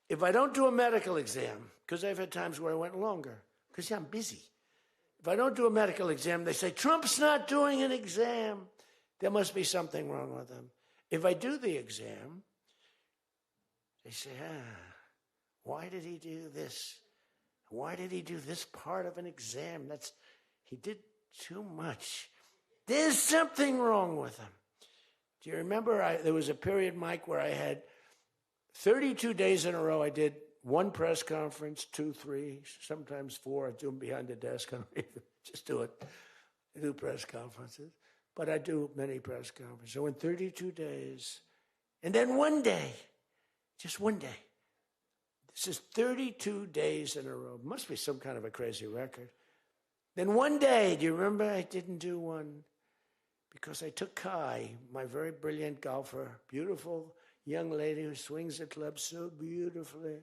A: If I don't do a medical exam, because I've had times where I went longer, because I'm busy. If I don't do a medical exam, they say, Trump's not doing an exam. There must be something wrong with him. If I do the exam, they say, why did he do this? Why did he do this part of an exam? He did too much. There's something wrong with him. Do you remember there was a period, Mike, where I had 32 days in a row I did one press conference, 2, 3, sometimes 4. I do them behind the desk. I don't even just do it. I do press conferences. But I do many press conferences. So in 32 days, and then one day, just one day. This is 32 days in a row. Must be some kind of a crazy record. Then one day, do you remember I didn't do one? Because I took Kai, my very brilliant golfer, beautiful young lady who swings the club so beautifully.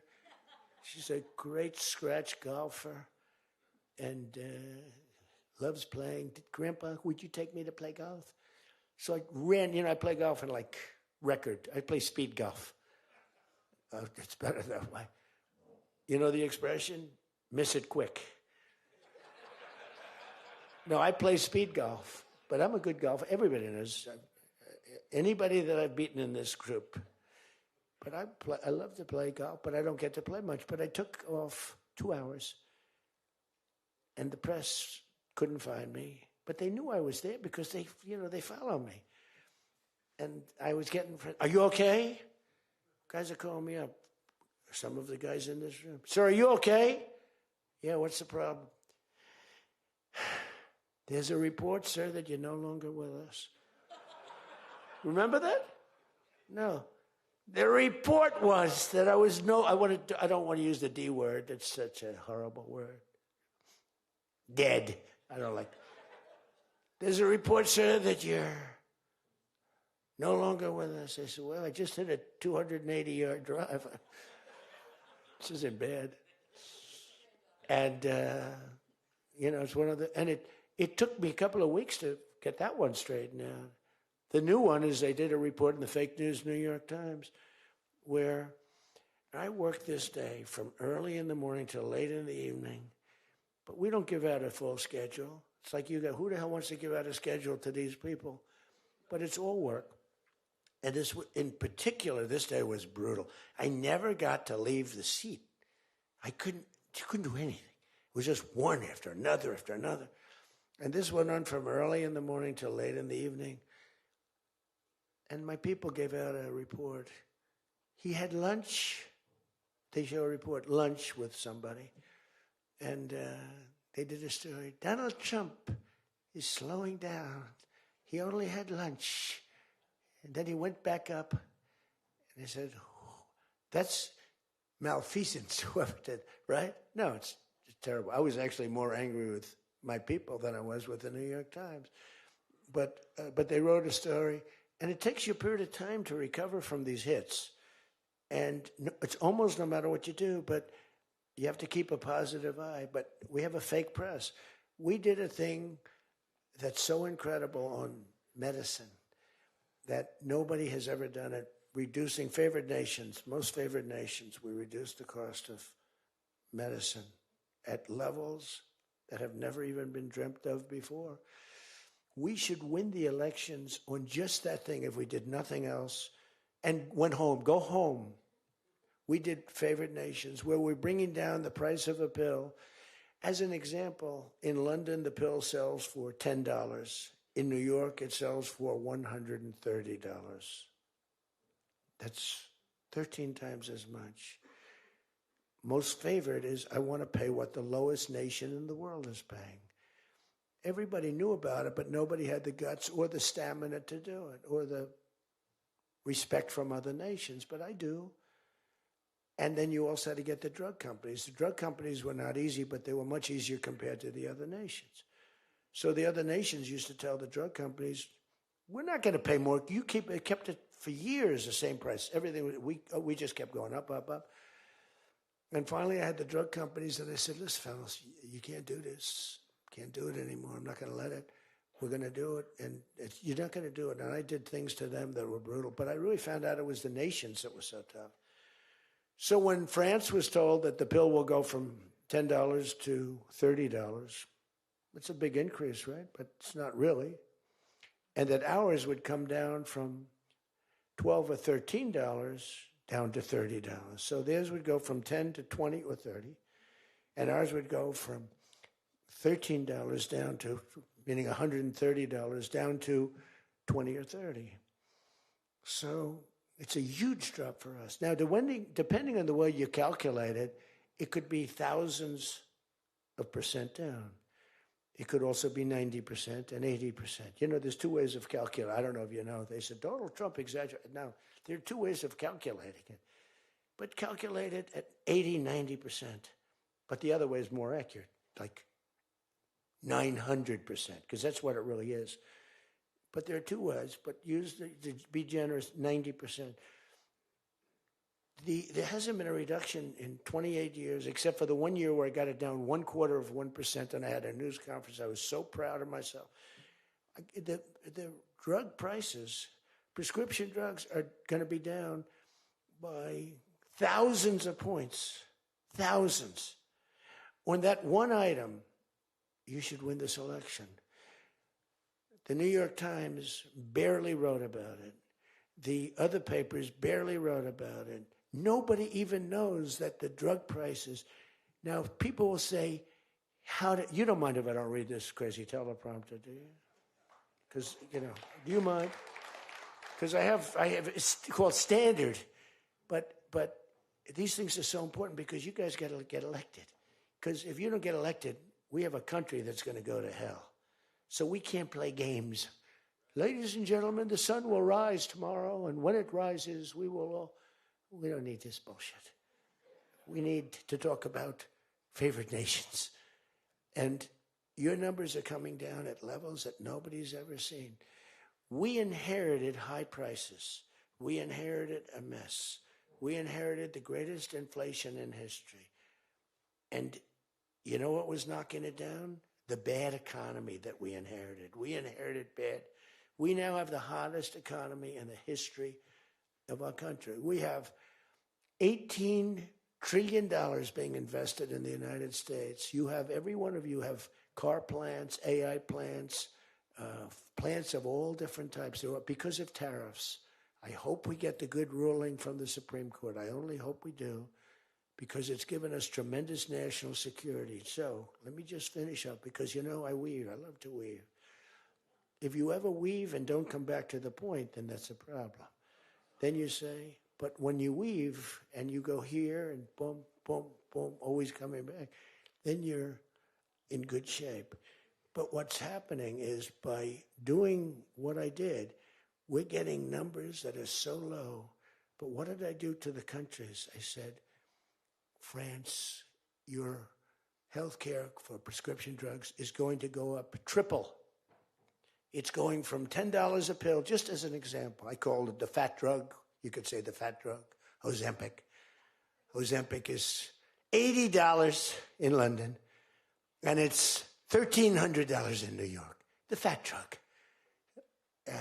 A: She's a great scratch golfer and loves playing. Grandpa, would you take me to play golf? So I ran, I play golf in like record. I play speed golf. It's better that way. You know the expression? Miss it quick. No, I play speed golf, but I'm a good golfer. Everybody knows. Anybody that I've beaten in this group. But I love to play golf, but I don't get to play much. But I took off 2 hours, and the press couldn't find me. But they knew I was there because they follow me. And I was getting, are you okay? Guys are calling me up. Some of the guys in this room. Sir, are you okay? Yeah, what's the problem? There's a report, sir, that you're no longer with us. Remember that? No. The report was that I don't want to use the D word. It's such a horrible word. Dead. I don't like. There's a report, sir, that you're no longer with us. I said, well, I just hit a 280-yard drive. This isn't bad. And, it's one of the, and it took me a couple of weeks to get that one straightened out. The new one is they did a report in the fake news New York Times where I worked this day from early in the morning till late in the evening, but we don't give out a full schedule. It's like who the hell wants to give out a schedule to these people? But it's all work. And this, in particular, this day was brutal. I never got to leave the seat. You couldn't do anything. It was just one after another after another. And this went on from early in the morning till late in the evening. And my people gave out a report. He had lunch. They show a report, lunch with somebody. And they did a story. Donald Trump is slowing down. He only had lunch. And then he went back up. And they said, that's malfeasance, whoever did, right? No, it's terrible. I was actually more angry with my people than I was with the New York Times. But they wrote a story. And it takes you a period of time to recover from these hits. And it's almost no matter what you do, but you have to keep a positive eye. But we have a fake press. We did a thing that's so incredible on medicine that nobody has ever done it, reducing favored nations, most favored nations. We reduced the cost of medicine at levels that have never even been dreamt of before. We should win the elections on just that thing if we did nothing else and went home. Go home. We did favored nations where we're bringing down the price of a pill. As an example, in London, the pill sells for $10. In New York, it sells for $130. That's 13 times as much. Most favored is I want to pay what the lowest nation in the world is paying. everybody knew about it, but nobody had the guts or the stamina to do it, or the respect from other nations. But I do. And then you also had to get the drug companies. The drug companies were not easy, but they were much easier compared to the other nations. So the other nations used to tell the drug companies, we're not going to pay more. You kept it for years the same price. Everything, we just kept going up, up, up. And finally I had the drug companies, and I said, listen, fellas, you can't do this. Can't do it anymore. I'm not going to let it. We're going to do it, and you're not going to do it. And I did things to them that were brutal, but I really found out it was the nations that were so tough. So when France was told that the pill will go from $10 to $30, it's a big increase, right? But it's not really. And that ours would come down from $12 or $13 down to $30. So theirs would go from 10 to 20 or 30, and ours would go from $13 down to, meaning $130, down to 20 or 30. So it's a huge drop for us. Now, depending on the way you calculate it, it could be thousands of percent down. It could also be 90% and 80%. You know, there's two ways of calculating. I don't know if you know. They said Donald Trump exaggerated. Now, there are two ways of calculating it. But calculate it at 80, 90%. But the other way is more accurate, like 900%, because that's what it really is. But there are two ways, but use to be generous, 90%. There hasn't been a reduction in 28 years, except for the 1 year where I got it down 1/4%, and I had a news conference. I was so proud of myself. The drug prices, prescription drugs, are going to be down by thousands of points, thousands. On that one item, you should win this election. The New York Times barely wrote about it. The other papers barely wrote about it. Nobody even knows that the drug prices. Now, people will say, you don't mind if I don't read this crazy teleprompter, do you? Because, do you mind? Because I have, it's called standard. But these things are so important because you guys got to get elected. Because if you don't get elected, we have a country that's going to go to hell. So we can't play games. Ladies and gentlemen, the sun will rise tomorrow, and when it rises, we don't need this bullshit. We need to talk about favored nations. And your numbers are coming down at levels that nobody's ever seen. We inherited high prices. We inherited a mess. We inherited the greatest inflation in history. And you know what was knocking it down? The bad economy that we inherited. We inherited bad. We now have the hottest economy in the history of our country. We have $18 trillion being invested in the United States. You have, every one of you have car plants, AI plants, plants of all different types. Because of tariffs. I hope we get the good ruling from the Supreme Court. I only hope we do, because it's given us tremendous national security. So let me just finish up, because I weave. I love to weave. If you ever weave and don't come back to the point, then that's a problem. Then you say, but when you weave and you go here and boom, boom, boom, always coming back, then you're in good shape. But what's happening is, by doing what I did, we're getting numbers that are so low. But what did I do to the countries? I said, France, your health care for prescription drugs is going to go up triple. It's going from $10 a pill, just as an example. I called it the fat drug. You could say the fat drug, Ozempic. Ozempic is $80 in London, and it's $1,300 in New York. The fat drug. A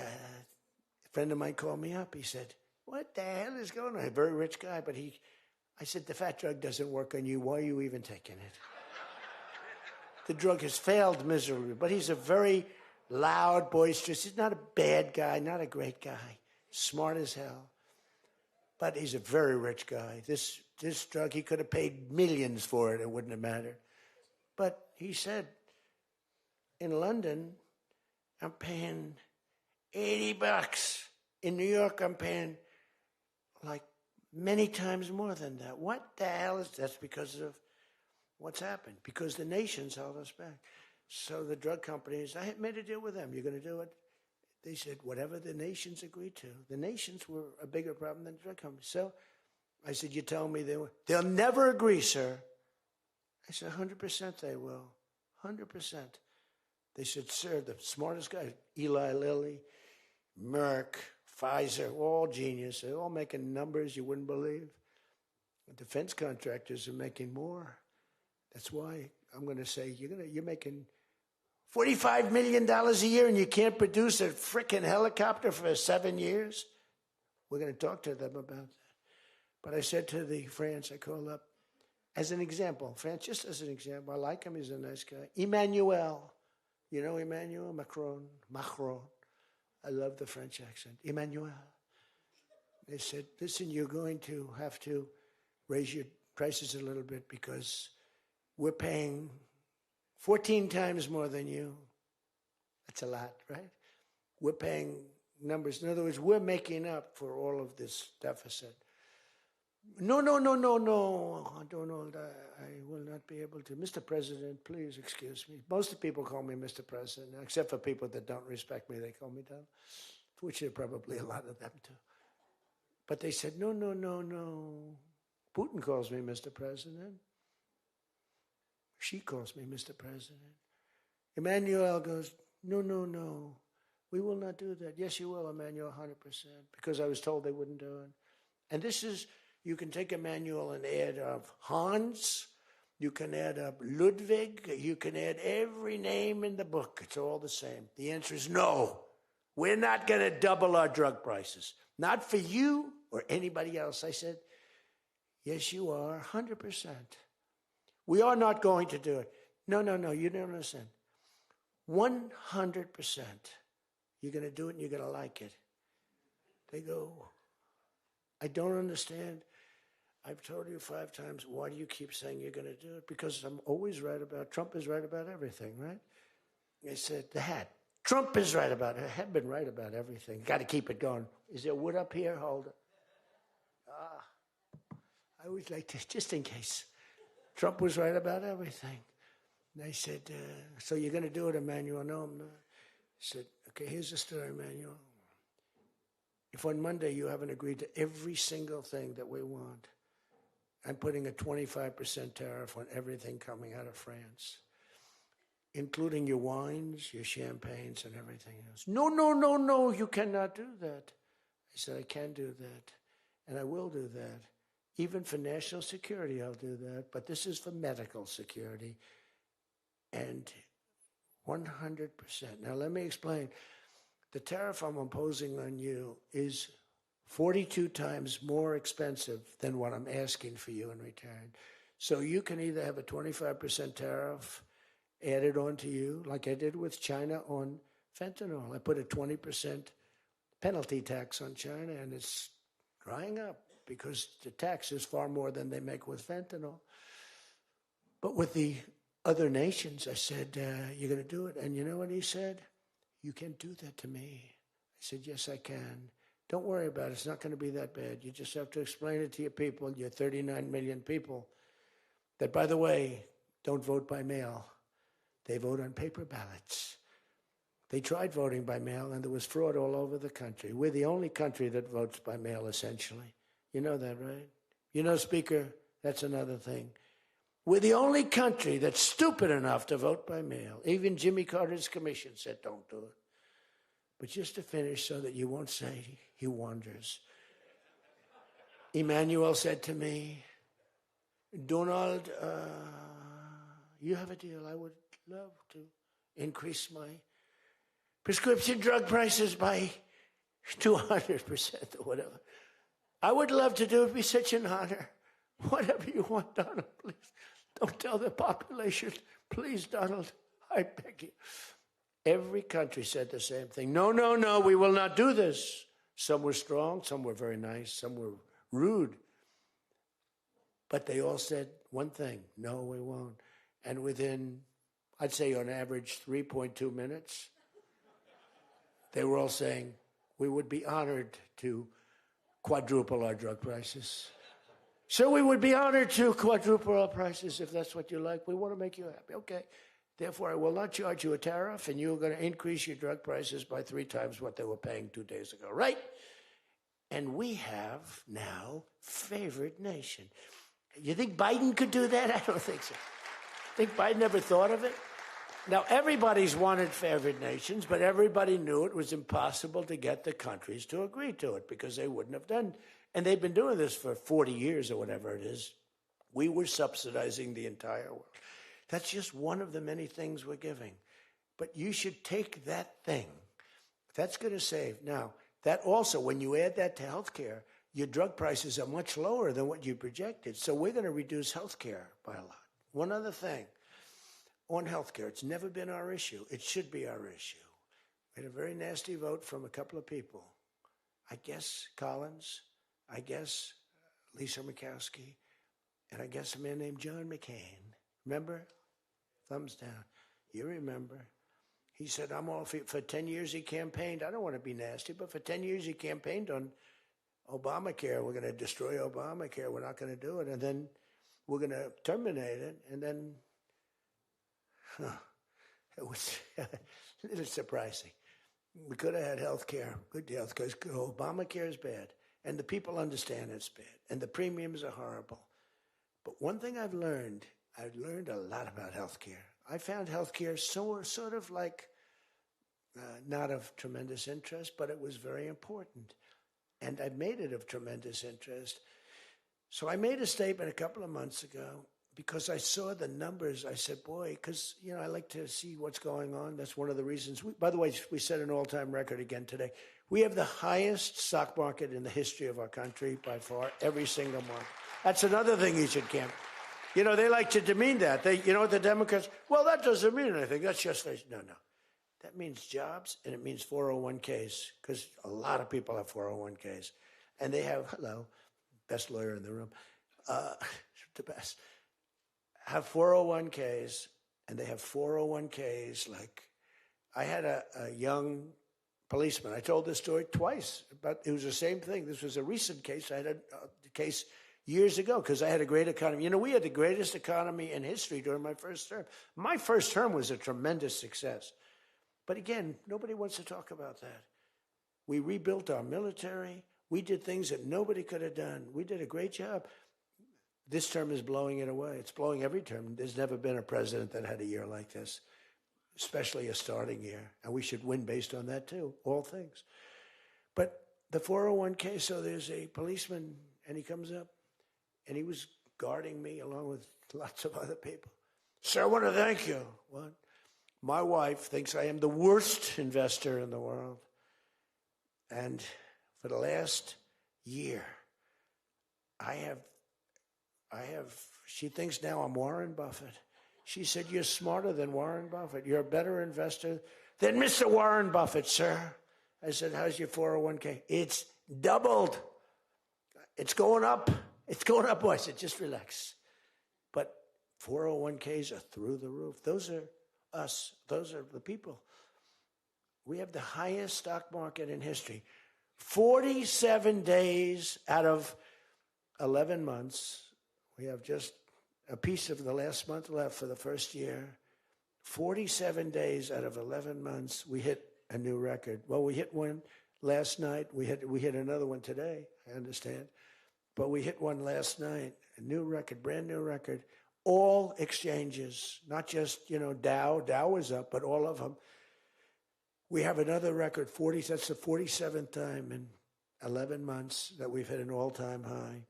A: friend of mine called me up. He said, what the hell is going on? A very rich guy, but I said, the fat drug doesn't work on you. Why are you even taking it? The drug has failed miserably, but he's a very loud, boisterous. He's not a bad guy, not a great guy, smart as hell. But he's a very rich guy. This drug, he could have paid millions for it. It wouldn't have mattered. But he said, in London, I'm paying $80. In New York, I'm paying like many times more than that. What the hell is that? That's because of what's happened. Because the nations held us back. So the drug companies, I had made a deal with them. You're going to do it? They said, whatever the nations agreed to. The nations were a bigger problem than the drug companies. So I said, you tell me they'll never agree, sir. I said, 100% they will. 100%. They said, sir, the smartest guy, Eli Lilly, Merck, Pfizer, all genius. They're all making numbers you wouldn't believe. The defense contractors are making more. That's why I'm going to say, you're making $45 million a year and you can't produce a frickin' helicopter for 7 years? We're going to talk to them about that. But I said to the France, I called up, as an example, France, just as an example, I like him, he's a nice guy. Emmanuel, you know Emmanuel Macron. I love the French accent. Emmanuel. They said, listen, you're going to have to raise your prices a little bit because we're paying 14 times more than you. That's a lot, right? We're paying numbers. In other words, we're making up for all of this deficit. No. I don't know. I will not be able to. Mr. President, please excuse me. Most of the people call me Mr. President, except for people that don't respect me. They call me that, which there are probably a lot of them too. But they said, no. Putin calls me Mr. President. She calls me Mr. President. Emmanuel goes, no. We will not do that. Yes, you will, Emmanuel, 100%. Because I was told they wouldn't do it. And this is, you can take Emmanuel and add up Hans. You can add up Ludwig. You can add every name in the book. It's all the same. The answer is no. We're not going to double our drug prices. Not for you or anybody else. I said, yes, you are, 100%. We are not going to do it. No, you don't understand. 100%. You're going to do it and you're going to like it. They go, I don't understand. I've told you 5 times, why do you keep saying you're going to do it? Because I'm always right about, Trump is right about everything, right? I said, the hat. Trump is right about it. I have been right about everything. Got to keep it going. Is there wood up here? Hold it. I always like to, just in case. Trump was right about everything. And I said, so you're going to do it, Emmanuel? No, I'm not. I said, okay, here's the story, Emmanuel. If on Monday you haven't agreed to every single thing that we want, I'm putting a 25% tariff on everything coming out of France, including your wines, your champagnes, and everything else. No, you cannot do that. I said, I can do that, and I will do that. Even for national security, I'll do that. But this is for medical security. And 100%. Now, let me explain. The tariff I'm imposing on you is 42 times more expensive than what I'm asking for you in return. So you can either have a 25% tariff added on to you, like I did with China on fentanyl. I put a 20% penalty tax on China, and it's drying up, because the tax is far more than they make with fentanyl. But with the other nations, I said, you're going to do it. And you know what he said? You can't do that to me. I said, yes, I can. Don't worry about it. It's not going to be that bad. You just have to explain it to your people, your 39 million people, that, by the way, don't vote by mail. They vote on paper ballots. They tried voting by mail, and there was fraud all over the country. We're the only country that votes by mail, essentially. You know that, right? You know, Speaker, that's another thing. We're the only country that's stupid enough to vote by mail. Even Jimmy Carter's commission said, don't do it. But just to finish so that you won't say he wanders. Emmanuel said to me, Donald, you have a deal. I would love to increase my prescription drug prices by 200% or whatever. I would love to do it. It'd be such an honor. Whatever you want, Donald, please. Don't tell the population. Please, Donald, I beg you. Every country said the same thing. No, we will not do this. Some were strong, some were very nice, some were rude. But they all said one thing, no, we won't. And within, I'd say on average, 3.2 minutes, they were all saying, we would be honored to quadruple our drug prices. So we would be honored to quadruple our prices if that's what you like. We want to make you happy. Okay. Therefore, I will not charge you a tariff, and you're going to increase your drug prices by 3 times what they were paying 2 days ago, right? And we have now favored nation. You think Biden could do that? I don't think so. Think Biden ever thought of it? Now, everybody's wanted favored nations, but everybody knew it was impossible to get the countries to agree to it because they wouldn't have done. And they've been doing this for 40 years or whatever it is. We were subsidizing the entire world. That's just one of the many things we're giving. But you should take that thing. That's going to save. Now, that also, when you add that to health care, your drug prices are much lower than what you projected. So we're going to reduce health care by a lot. One other thing. On health care, it's never been our issue. It should be our issue. We had a very nasty vote from a couple of people. I guess Collins, I guess Lisa Murkowski, and I guess a man named John McCain. Remember? Thumbs down. You remember. He said, I'm all for 10 years he campaigned. I don't want to be nasty, but for 10 years he campaigned on Obamacare. We're going to destroy Obamacare. We're not going to do it. And then we're going to terminate it. And then it was a little surprising. We could have had health care, good health care. Obamacare is bad, and the people understand it's bad, and the premiums are horrible. But one thing I've learned a lot about health care. I found health care sort of like not of tremendous interest, but it was very important. And I made it of tremendous interest. So I made a statement a couple of months ago because I saw the numbers. I said, boy, because, I like to see what's going on. That's one of the reasons. By the way, we set an all-time record again today. We have the highest stock market in the history of our country by far, every single market. That's another thing you should camp. They like to demean that. The Democrats, well, that doesn't mean anything. That's just, no. That means jobs, and it means 401ks, because a lot of people have 401ks. And they have, hello, best lawyer in the room, the best, have 401ks, and they have 401ks like, I had a young policeman. I told this story twice, but it was the same thing. This was a recent case. I had a case years ago because I had a great economy. We had the greatest economy in history during my first term. My first term was a tremendous success. But again, nobody wants to talk about that. We rebuilt our military. We did things that nobody could have done. We did a great job. This term is blowing it away. It's blowing every term. There's never been a president that had a year like this, especially a starting year. And we should win based on that too, all things. But the 401k, so there's a policeman, and he comes up, and he was guarding me along with lots of other people. Sir, I want to thank you. What? My wife thinks I am the worst investor in the world. And for the last year, she thinks now I'm Warren Buffett. She said, you're smarter than Warren Buffett. You're a better investor than Mr. Warren Buffett, sir. I said, how's your 401k? It's doubled. It's going up. It's going up. I said, just relax. But 401ks are through the roof. Those are us. Those are the people. We have the highest stock market in history. 47 days out of 11 months. We have just a piece of the last month left for the first year. 47 days out of 11 months, we hit a new record. Well, we hit one last night. We hit another one today, I understand. But we hit one last night, a new record, brand new record. All exchanges, not just, Dow. Dow was up, but all of them. We have another record, that's the 47th time in 11 months that we've hit an all-time high.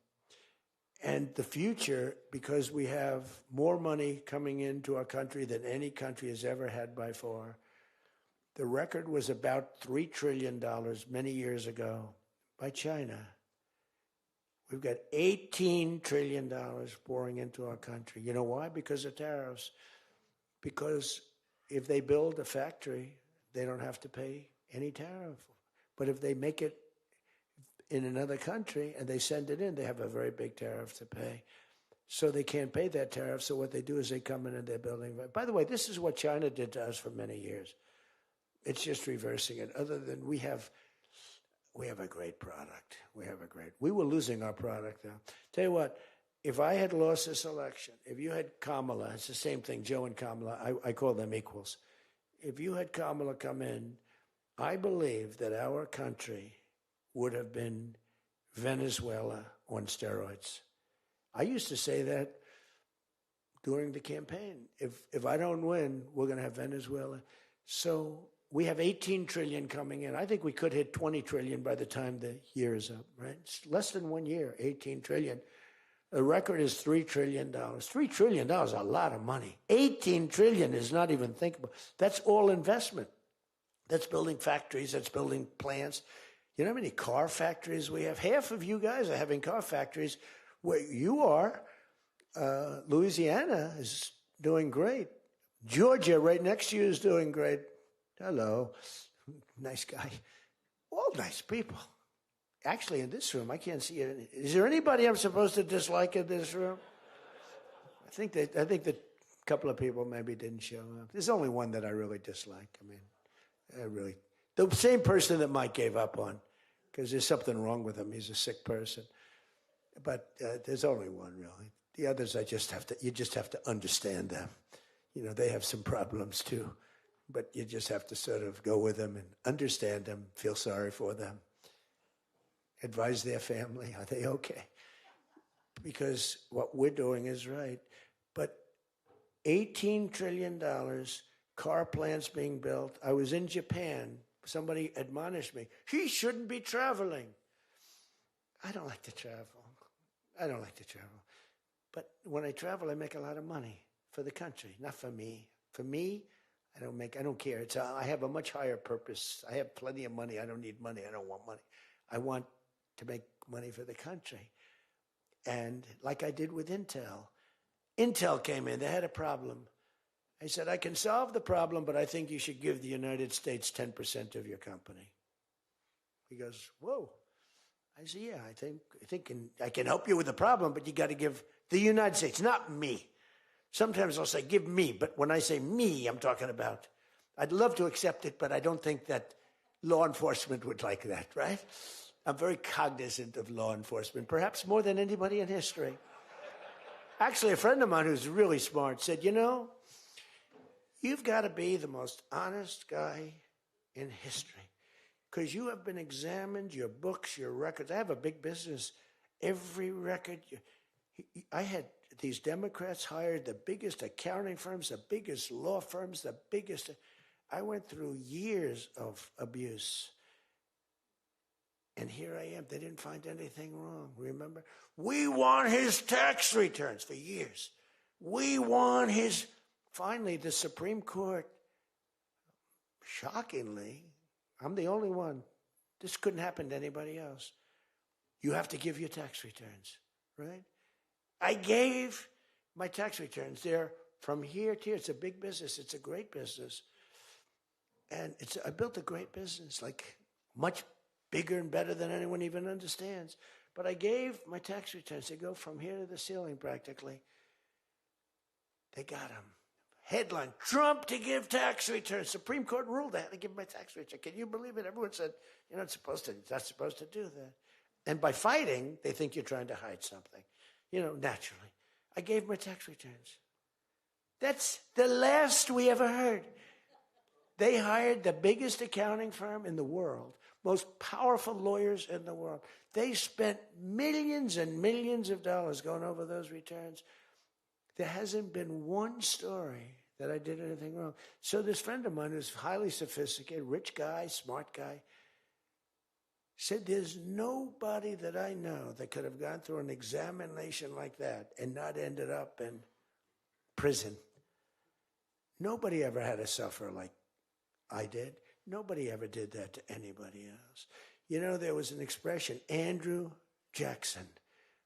A: And the future, because we have more money coming into our country than any country has ever had by far. The record was about $3 trillion many years ago by China. We've got $18 trillion pouring into our country. You know why? Because of tariffs. Because if they build a factory, they don't have to pay any tariff. But if they make it in another country and they send it in, they have a very big tariff to pay. So they can't pay that tariff. So what they do is they come in and they're building. By the way, this is what China did to us for many years. It's just reversing it. Other than we have a great product. We were losing our product now. Tell you what, if I had lost this election, if you had Kamala, it's the same thing, Joe and Kamala, I call them equals. If you had Kamala come in, I believe that our country would have been Venezuela on steroids. I used to say that during the campaign. If I don't win, we're going to have Venezuela. So we have 18 trillion coming in. I think we could hit 20 trillion by the time the year is up, right? It's less than 1 year, 18 trillion. The record is $3 trillion. $3 trillion is a lot of money. 18 trillion is not even thinkable. That's all investment. That's building factories. That's building plants. You know how many car factories we have? Half of you guys are having car factories. Where you are, Louisiana is doing great. Georgia, right next to you, is doing great. Hello. Nice guy. All nice people. Actually, in this room, I can't see it. Is there anybody I'm supposed to dislike in this room? I think that a couple of people maybe didn't show up. There's only one that I really dislike. I mean, the same person that Mike gave up on, because there's something wrong with him. He's a sick person. But there's only one, really. The others, you just have to understand them. You know, they have some problems too. But you just have to sort of go with them and understand them, feel sorry for them. Advise their family, are they okay? Because what we're doing is right. But $18 trillion, car plants being built. I was in Japan. Somebody admonished me. He shouldn't be traveling. I don't like to travel. But when I travel, I make a lot of money for the country, not for me. For me, I don't care. I have a much higher purpose. I have plenty of money. I don't need money. I don't want money. I want to make money for the country. And like I did with Intel. Intel came in. They had a problem. I said, I can solve the problem, but I think you should give the United States 10% of your company. He goes, whoa. I said, yeah, I think I can help you with the problem, but you got to give the United States, not me. Sometimes I'll say, give me, but when I say me, I'm talking about, I'd love to accept it, but I don't think that law enforcement would like that, right? I'm very cognizant of law enforcement, perhaps more than anybody in history. Actually, a friend of mine who's really smart said, you know, you've got to be the most honest guy in history because you have been examined, your books, your records. I have a big business. Every record, I had these Democrats hired the biggest accounting firms, the biggest law firms, the biggest. I went through years of abuse. And here I am. They didn't find anything wrong. Remember? We want his tax returns for years. We want his. Finally, the Supreme Court, shockingly, I'm the only one. This couldn't happen to anybody else. You have to give your tax returns, right? I gave my tax returns. They're from here to here. It's a big business. It's a great business. And I built a great business, like much bigger and better than anyone even understands. But I gave my tax returns. They go from here to the ceiling practically. They got them. Headline, Trump to give tax returns. Supreme Court ruled I had to give my tax return. Can you believe it? Everyone said, you're not supposed to do that. And by fighting, they think you're trying to hide something. You know, naturally. I gave my tax returns. That's the last we ever heard. They hired the biggest accounting firm in the world, most powerful lawyers in the world. They spent millions and millions of dollars going over those returns. There hasn't been one story that I did anything wrong. So this friend of mine who's highly sophisticated, rich guy, smart guy, said there's nobody that I know that could have gone through an examination like that and not ended up in prison. Nobody ever had to suffer like I did. Nobody ever did that to anybody else. You know, there was an expression, Andrew Jackson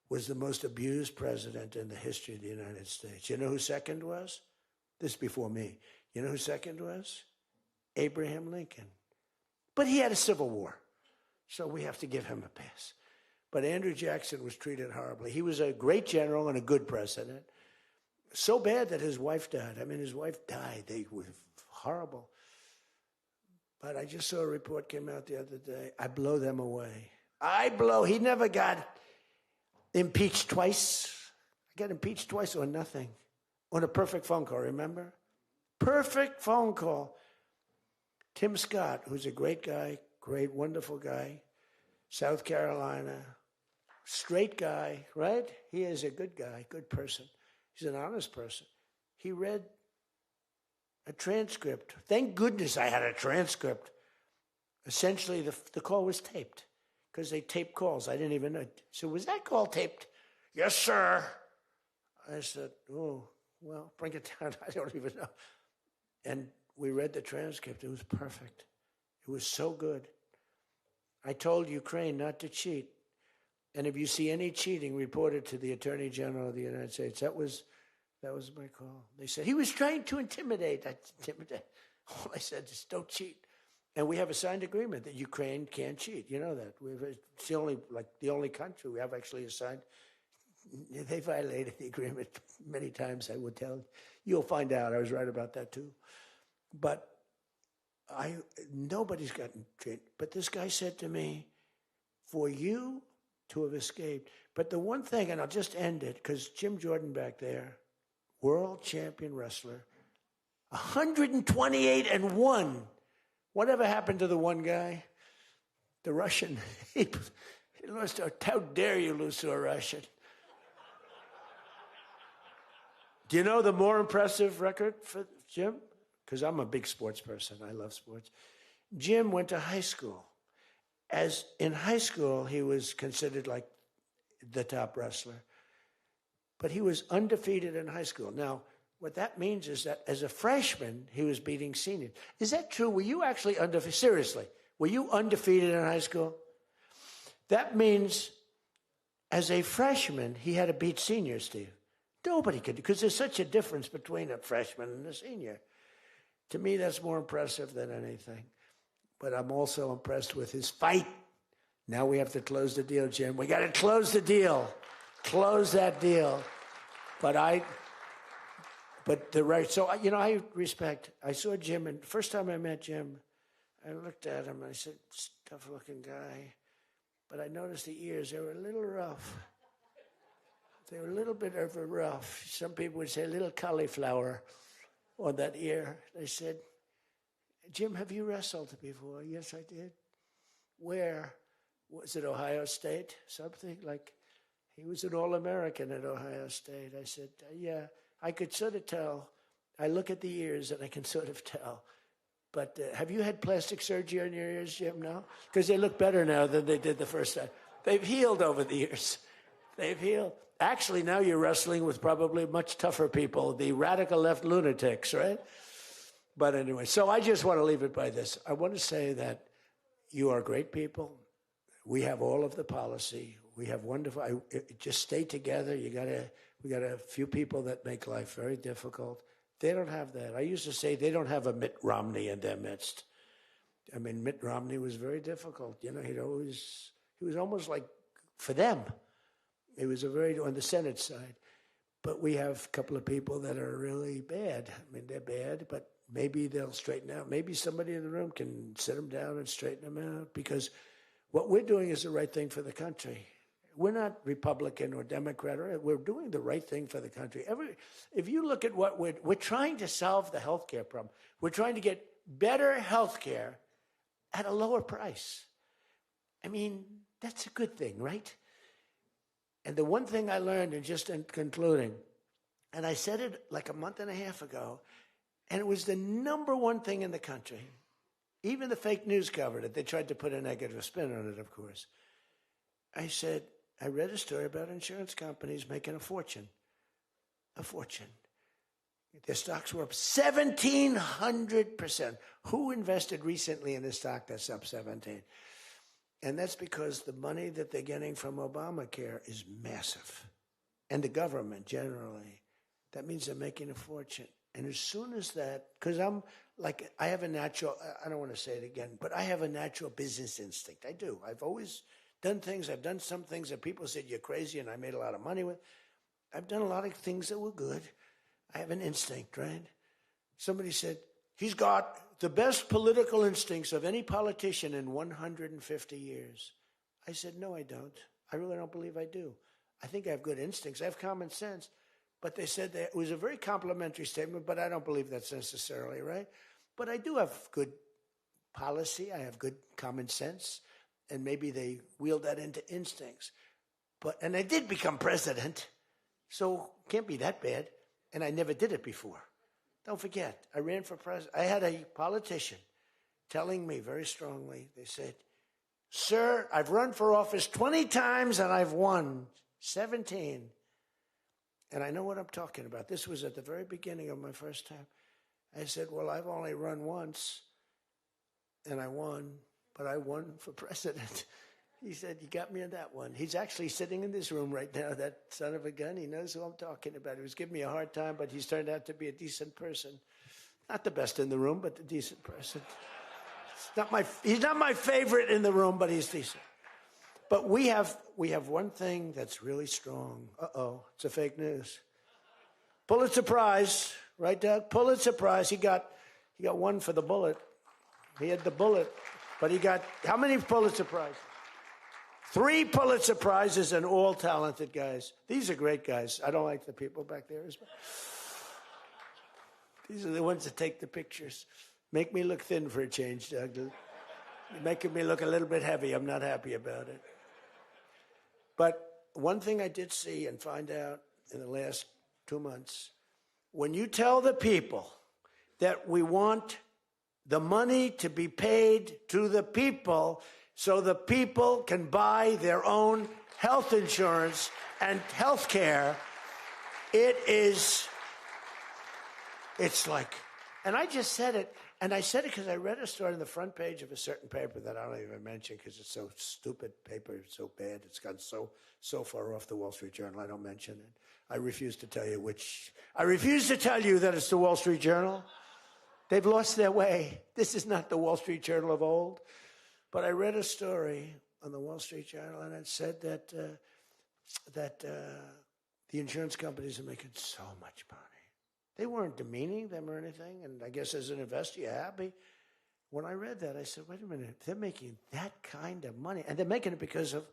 A: was the most abused president in the history of the United States. You know who second was? This is before me. You know who second was? Abraham Lincoln. But he had a civil war, so we have to give him a pass. But Andrew Jackson was treated horribly. He was a great general and a good president. So bad that his wife died. I mean, his wife died. They were horrible. But I just saw a report came out the other day. I blow them away. He never got impeached twice. I got impeached twice on nothing. On a perfect phone call, remember? Perfect phone call. Tim Scott, who's a great guy, great, wonderful guy, South Carolina, straight guy, right? He is a good guy, good person. He's an honest person. He read a transcript. Thank goodness I had a transcript. Essentially, the call was taped because they tape calls. I didn't even know. So was that call taped? Yes, sir. I said, oh, well, bring it down. I don't even know. And we read the transcript. It was perfect. It was so good. I told Ukraine not to cheat. And if you see any cheating, report it to the Attorney General of the United States. That was my call. They said, he was trying to intimidate. All I said is, don't cheat. And we have a signed agreement that Ukraine can't cheat. You know that. It's the only country we have actually a signed. They violated the agreement many times, I would tell you. You'll find out. I was right about that, too. But nobody's gotten treated. But this guy said to me, for you to have escaped. But the one thing, and I'll just end it, because Jim Jordan back there, world champion wrestler, 128-1. Whatever happened to the one guy? The Russian. He lost. How dare you lose to a Russian? Do you know the more impressive record for Jim? Because I'm a big sports person. I love sports. Jim went to high school. As in high school, he was considered like the top wrestler. But he was undefeated in high school. Now, what that means is that as a freshman, he was beating seniors. Is that true? Were you actually undefeated? Seriously, were you undefeated in high school? That means as a freshman, he had to beat seniors, Steve. Nobody could, because there's such a difference between a freshman and a senior. To me, that's more impressive than anything. But I'm also impressed with his fight. Now we have to close the deal, Jim. We got to close the deal. Close that deal. I respect. I saw Jim, and the first time I met Jim, I looked at him, and I said, tough-looking guy. But I noticed the ears, they were a little rough. They were a little bit of a rough. Some people would say a little cauliflower on that ear. They said, Jim, have you wrestled before? Yes, I did. Where? Was it Ohio State? Something like, he was an All-American at Ohio State. I said, yeah, I could sort of tell. I look at the ears and I can sort of tell. But have you had plastic surgery on your ears, Jim? No? Because they look better now than they did the first time. They've healed over the years. They've healed. Actually, now you're wrestling with probably much tougher people, the radical left lunatics, right? But anyway, so I just want to leave it by this. I want to say that you are great people. We have all of the policy. We have wonderful. Just stay together. We got a few people that make life very difficult. They don't have that. I used to say they don't have a Mitt Romney in their midst. I mean, Mitt Romney was very difficult. You know, he was almost like for them. It was on the Senate side. But we have a couple of people that are really bad. I mean, they're bad, but maybe they'll straighten out. Maybe somebody in the room can sit them down and straighten them out, because what we're doing is the right thing for the country. We're not Republican or Democrat. We're doing the right thing for the country. If you look at what we're trying to solve the health care problem. We're trying to get better health care at a lower price. I mean, that's a good thing, right? And the one thing I learned, and just in concluding, and I said it like a month and a half ago, and it was the number one thing in the country. Even the fake news covered it. They tried to put a negative spin on it, of course. I said, I read a story about insurance companies making a fortune. A fortune. Their stocks were up 1,700%. Who invested recently in a stock that's up 17? And that's because the money that they're getting from Obamacare is massive. And the government generally. That means they're making a fortune. And as soon as that, because I have a natural, I don't want to say it again, but I have a natural business instinct. I do. I've always done things. I've done some things that people said you're crazy and I made a lot of money with. I've done a lot of things that were good. I have an instinct, right? Somebody said, he's got the best political instincts of any politician in 150 years. I said, no, I don't. I really don't believe I do. I think I have good instincts. I have common sense. But they said that it was a very complimentary statement, but I don't believe that's necessarily right. But I do have good policy. I have good common sense. And maybe they wheeled that into instincts. And I did become president, so can't be that bad. And I never did it before. Don't forget, I ran for president. I had a politician telling me very strongly, they said, sir, I've run for office 20 times and I've won 17. And I know what I'm talking about. This was at the very beginning of my first time. I said, well, I've only run once and I won, but I won for president. He said, you got me on that one. He's actually sitting in this room right now, that son of a gun. He knows who I'm talking about. He was giving me a hard time, but he's turned out to be a decent person. Not the best in the room, but a decent person. He's not my favorite in the room, but he's decent. But we have one thing that's really strong. Uh-oh, it's a fake news. Pulitzer Prize, right, Doug? Pulitzer Prize. He got one for the bullet. He had the bullet, but he got how many Pulitzer Prizes? 3 Pulitzer Prizes, and all talented guys. These are great guys. I don't like the people back there as well. These are the ones that take the pictures. Make me look thin for a change, Doug. You're making me look a little bit heavy. I'm not happy about it. But one thing I did see and find out in the last 2 months, when you tell the people that we want the money to be paid to the people so the people can buy their own health insurance and health care, it's like, and I just said it, and I said it because I read a story on the front page of a certain paper that I don't even mention because it's so stupid paper, it's so bad, it's gone so far off the Wall Street Journal, I don't mention it. I refuse to tell you that it's the Wall Street Journal. They've lost their way. This is not the Wall Street Journal of old. But I read a story on the Wall Street Journal, and it said that the insurance companies are making so much money. They weren't demeaning them or anything, and I guess as an investor, you're happy. When I read that, I said, wait a minute, they're making that kind of money, and they're making it because of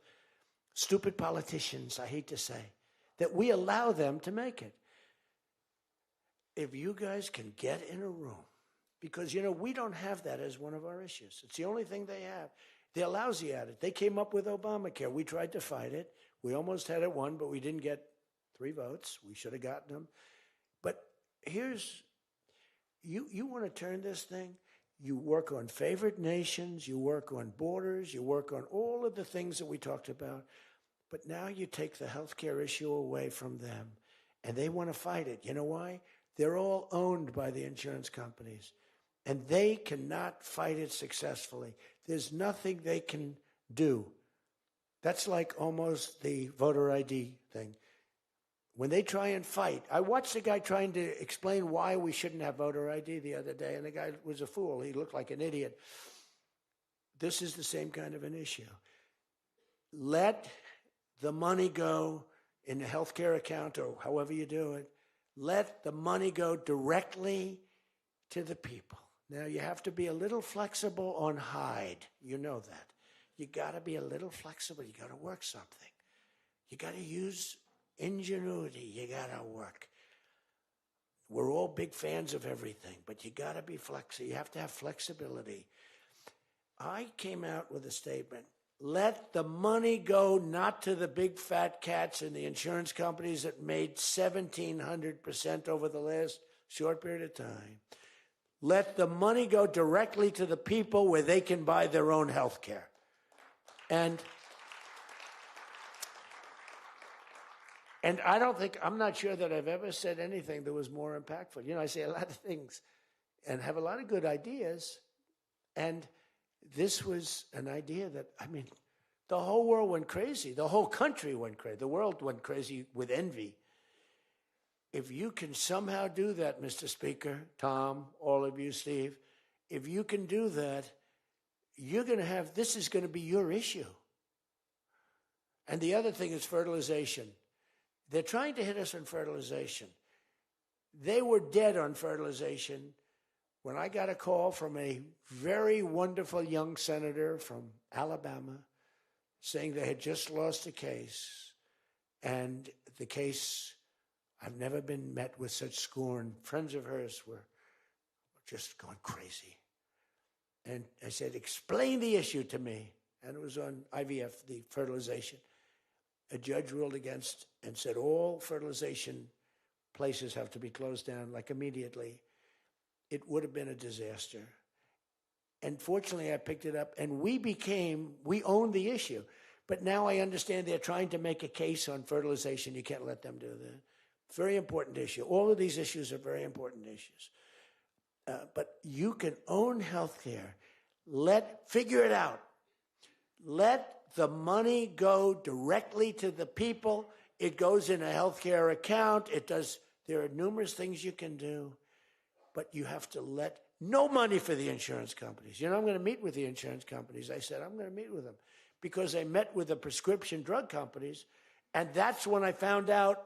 A: stupid politicians, I hate to say, that we allow them to make it. If you guys can get in a room, because, we don't have that as one of our issues. It's the only thing they have. They're lousy at it. They came up with Obamacare. We tried to fight it. We almost had it won, but we didn't get 3 votes. We should have gotten them. But here's, you want to turn this thing, you work on favored nations, you work on borders, you work on all of the things that we talked about, but now you take the healthcare issue away from them, and they want to fight it. You know why? They're all owned by the insurance companies, and they cannot fight it successfully. There's nothing they can do. That's like almost the voter ID thing. When they try and fight, I watched a guy trying to explain why we shouldn't have voter ID the other day, and the guy was a fool. He looked like an idiot. This is the same kind of an issue. Let the money go in a healthcare account or however you do it. Let the money go directly to the people. Now, you have to be a little flexible on Hyde. You know that. You got to be a little flexible. You got to work something. You got to use ingenuity. You got to work. We're all big fans of everything, but you got to be flexible. You have to have flexibility. I came out with a statement. Let the money go not to the big fat cats and the insurance companies that made 1,700% over the last short period of time. Let the money go directly to the people where they can buy their own health care. And I'm not sure that I've ever said anything that was more impactful. I say a lot of things and have a lot of good ideas. And this was an idea that, the whole world went crazy. The whole country went crazy. The world went crazy with envy. If you can somehow do that, Mr. Speaker, Tom, all of you, Steve, if you can do that, this is going to be your issue. And the other thing is fertilization. They're trying to hit us on fertilization. They were dead on fertilization when I got a call from a very wonderful young senator from Alabama saying they had just lost a case And the case, I've never been met with such scorn. Friends of hers were just going crazy. And I said, explain the issue to me. And it was on IVF, the fertilization. A judge ruled against and said all fertilization places have to be closed down, like immediately. It would have been a disaster. And fortunately, I picked it up, and we owned the issue. But now I understand they're trying to make a case on fertilization. You can't let them do that. Very important issue. All of these issues are very important issues. But you can own healthcare. Figure it out. Let the money go directly to the people. It goes in a healthcare account. There are numerous things you can do, but you have to let no money for the insurance companies. I'm going to meet with the insurance companies. I said, I'm going to meet with them because I met with the prescription drug companies, and that's when I found out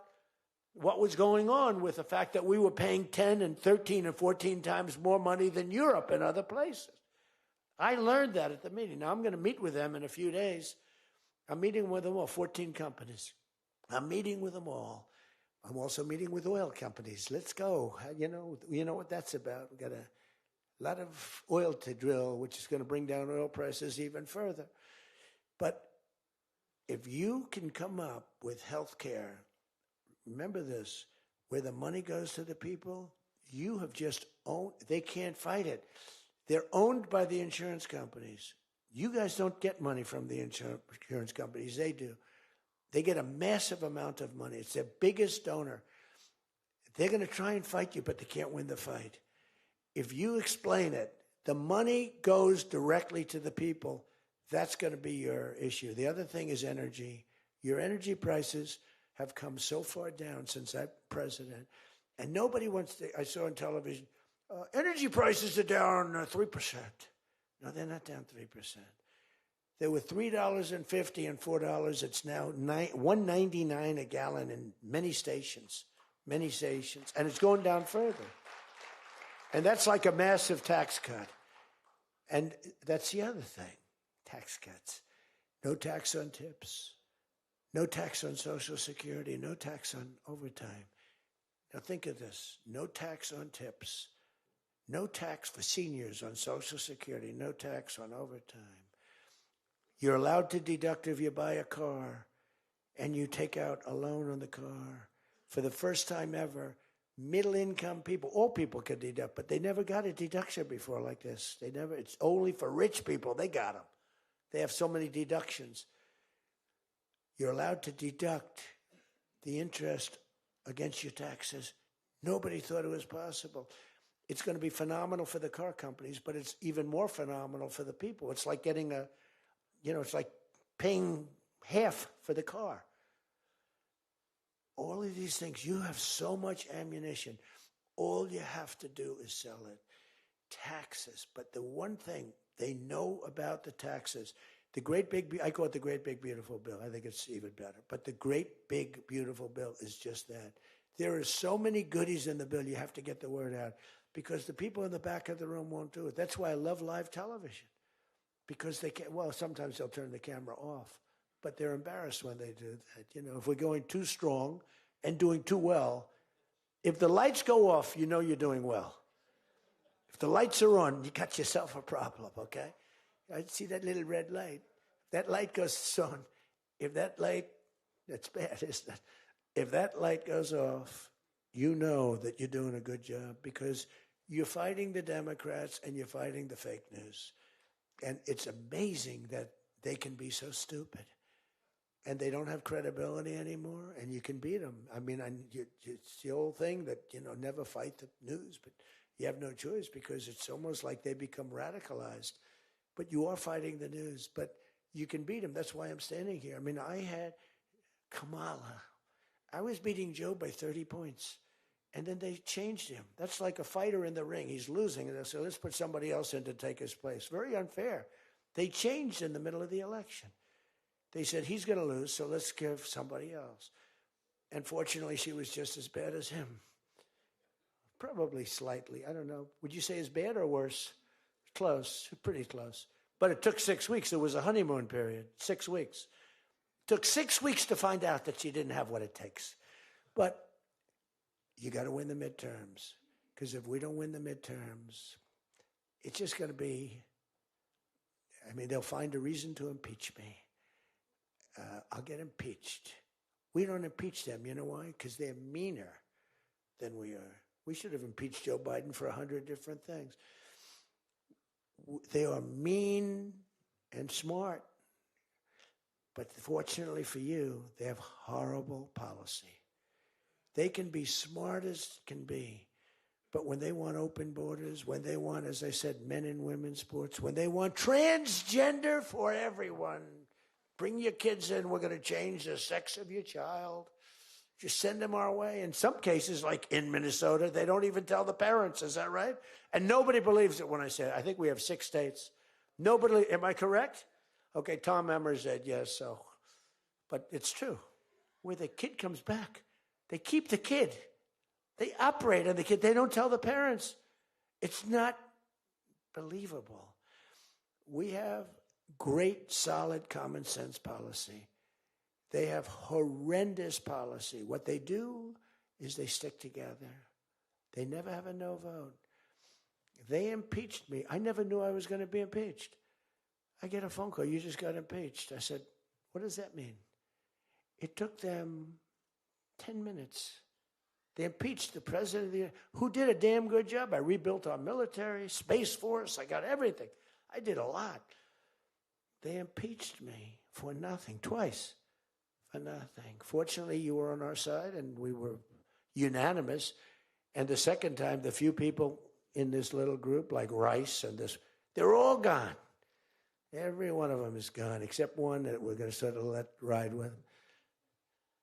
A: what was going on with the fact that we were paying 10 and 13 and 14 times more money than Europe and other places. I learned that at the meeting. Now I'm going to meet with them in a few days. I'm meeting with them all, 14 companies. I'm meeting with them all. I'm also meeting with oil companies. Let's go. You know what that's about. We've got a lot of oil to drill, which is going to bring down oil prices even further. But if you can come up with health care, remember this, where the money goes to the people, you have just owned, they can't fight it. They're owned by the insurance companies. You guys don't get money from the insurance companies. They do. They get a massive amount of money. It's their biggest donor. They're going to try and fight you, but they can't win the fight. If you explain it, the money goes directly to the people. That's going to be your issue. The other thing is energy. Your energy prices have come so far down since I'm president. And nobody wants to, I saw on television, energy prices are down 3%. No, they're not down 3%. They were $3.50 and $4. It's now $1.99 a gallon in many stations, and it's going down further. And that's like a massive tax cut. And that's the other thing, tax cuts. No tax on tips, no tax on Social Security, no tax on overtime. Now think of this, no tax on tips, no tax for seniors on Social Security, no tax on overtime. You're allowed to deduct if you buy a car and you take out a loan on the car. For the first time ever, middle-income people, all people could deduct, but they never got a deduction before like this. It's only for rich people. They got them. They have so many deductions. You're allowed to deduct the interest against your taxes. Nobody thought it was possible. It's going to be phenomenal for the car companies, but it's even more phenomenal for the people. It's like getting it's like paying half for the car. All of these things, you have so much ammunition. All you have to do is sell it. Taxes. But the one thing they know about the taxes, I call it the great big beautiful bill. I think it's even better. But the great big beautiful bill is just that. There are so many goodies in the bill, you have to get the word out. Because the people in the back of the room won't do it. That's why I love live television. Because they can't, sometimes they'll turn the camera off. But they're embarrassed when they do that. If we're going too strong and doing too well, if the lights go off, you're doing well. If the lights are on, you got yourself a problem, okay? I see that little red light. That light goes on. If that light, that's bad, isn't it? If that light goes off, you know that you're doing a good job because you're fighting the Democrats and you're fighting the fake news. And it's amazing that they can be so stupid. And they don't have credibility anymore, and you can beat them. I mean, it's the old thing that, never fight the news, but you have no choice because it's almost like they become radicalized. But you are fighting the news, but you can beat them. That's why I'm standing here. I mean, I had Kamala. I was beating Joe by 30 points, and then they changed him. That's like a fighter in the ring. He's losing, and they said, let's put somebody else in to take his place. Very unfair. They changed in the middle of the election. They said, he's going to lose, so let's give somebody else. And fortunately, she was just as bad as him. Probably slightly. I don't know. Would you say as bad or worse? Close. Pretty close. But it took 6 weeks. It was a honeymoon period. 6 weeks. Took 6 weeks to find out that she didn't have what it takes. But you got to win the midterms. Because if we don't win the midterms, it's just going to be, I mean, they'll find a reason to impeach me. I'll get impeached. We don't impeach them. You know why? Because they're meaner than we are. We should have impeached Joe Biden for 100 different things. They are mean and smart. But fortunately for you, they have horrible policy. They can be smart as can be. But when they want open borders, when they want, as I said, men and women's sports, when they want transgender for everyone, bring your kids in, we're going to change the sex of your child. Just send them our way. In some cases, like in Minnesota, they don't even tell the parents. Is that right? And nobody believes it when I say it. I think we have 6 states. Nobody, am I correct? Okay, Tom Emmer said yes, so. But it's true. Where the kid comes back, they keep the kid. They operate on the kid. They don't tell the parents. It's not believable. We have great, solid common sense policy. They have horrendous policy. What they do is they stick together. They never have a no vote. They impeached me. I never knew I was going to be impeached. I get a phone call. You just got impeached. I said, what does that mean? It took them 10 minutes. They impeached the president of the United States, who did a damn good job. I rebuilt our military, Space Force. I got everything. I did a lot. They impeached me for nothing, twice, for nothing. Fortunately, you were on our side, and we were unanimous. And the second time, the few people in this little group, like Rice and this, they're all gone. Every one of them is gone, except one that we're going to sort of let ride with.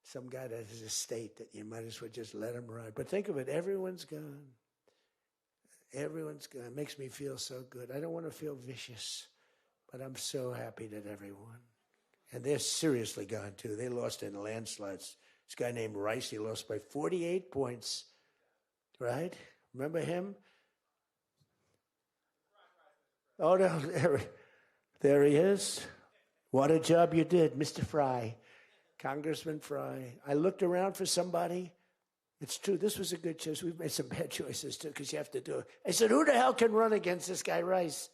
A: Some guy that has a state that you might as well just let him ride. But think of it, everyone's gone. Everyone's gone. It makes me feel so good. I don't want to feel vicious, but I'm so happy that everyone. And they're seriously gone, too. They lost in landslides. This guy named Rice, he lost by 48 points. Right? Remember him? Oh, no, there he is. What a job you did, Mr. Fry. Congressman Fry. I looked around for somebody. It's true, this was a good choice. We've made some bad choices, too, because you have to do it. I said, who the hell can run against this guy, Rice?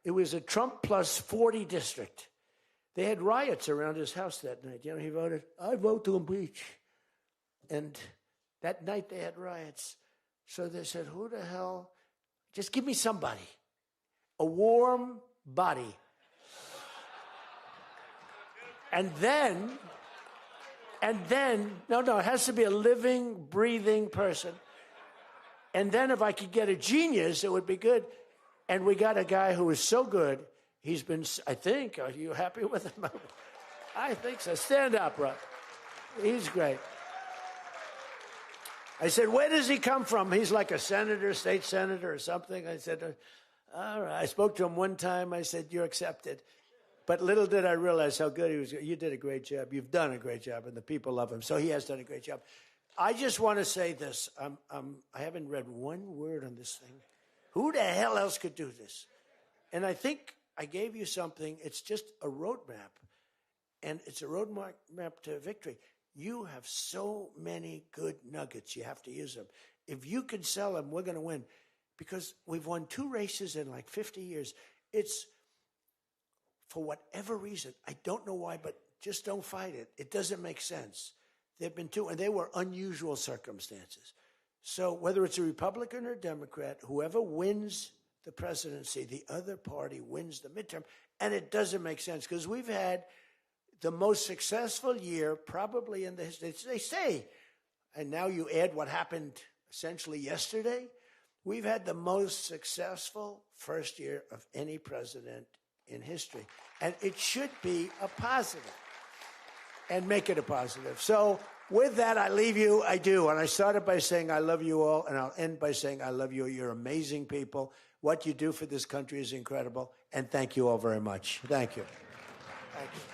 A: It was a Trump plus 40 district. They had riots around his house that night. You know, he voted, I vote to impeach. And that night they had riots. So they said, who the hell? Just give me somebody. A warm body. And then, no, it has to be a living, breathing person. And then if I could get a genius, it would be good. And we got a guy who is so good. He's been, I think, are you happy with him? I think so. Stand up, Rob. He's great. I said, where does he come from? He's like a senator, state senator or something. I said, all right. I spoke to him one time. I said, you're accepted. But little did I realize how good he was. You did a great job. You've done a great job, and the people love him. So he has done a great job. I just want to say this. I haven't read one word on this thing. Who the hell else could do this? And I think I gave you something. It's just a roadmap, and it's a roadmap to victory. You have so many good nuggets. You have to use them. If you can sell them, we're going to win, because we've won 2 races in like 50 years. It's, for whatever reason, I don't know why, but just don't fight it. It doesn't make sense. There have been 2, and they were unusual circumstances. So whether it's a Republican or Democrat, whoever wins the presidency, the other party wins the midterm, and it doesn't make sense, because we've had the most successful year probably in the history. They say, and now you add what happened essentially yesterday, we've had the most successful first year of any president in history. And it should be a positive, and make it a positive. So with that, I leave you. I do. And I started by saying I love you all, and I'll end by saying I love you. You're amazing people. What you do for this country is incredible. And thank you all very much. Thank you. Thank you.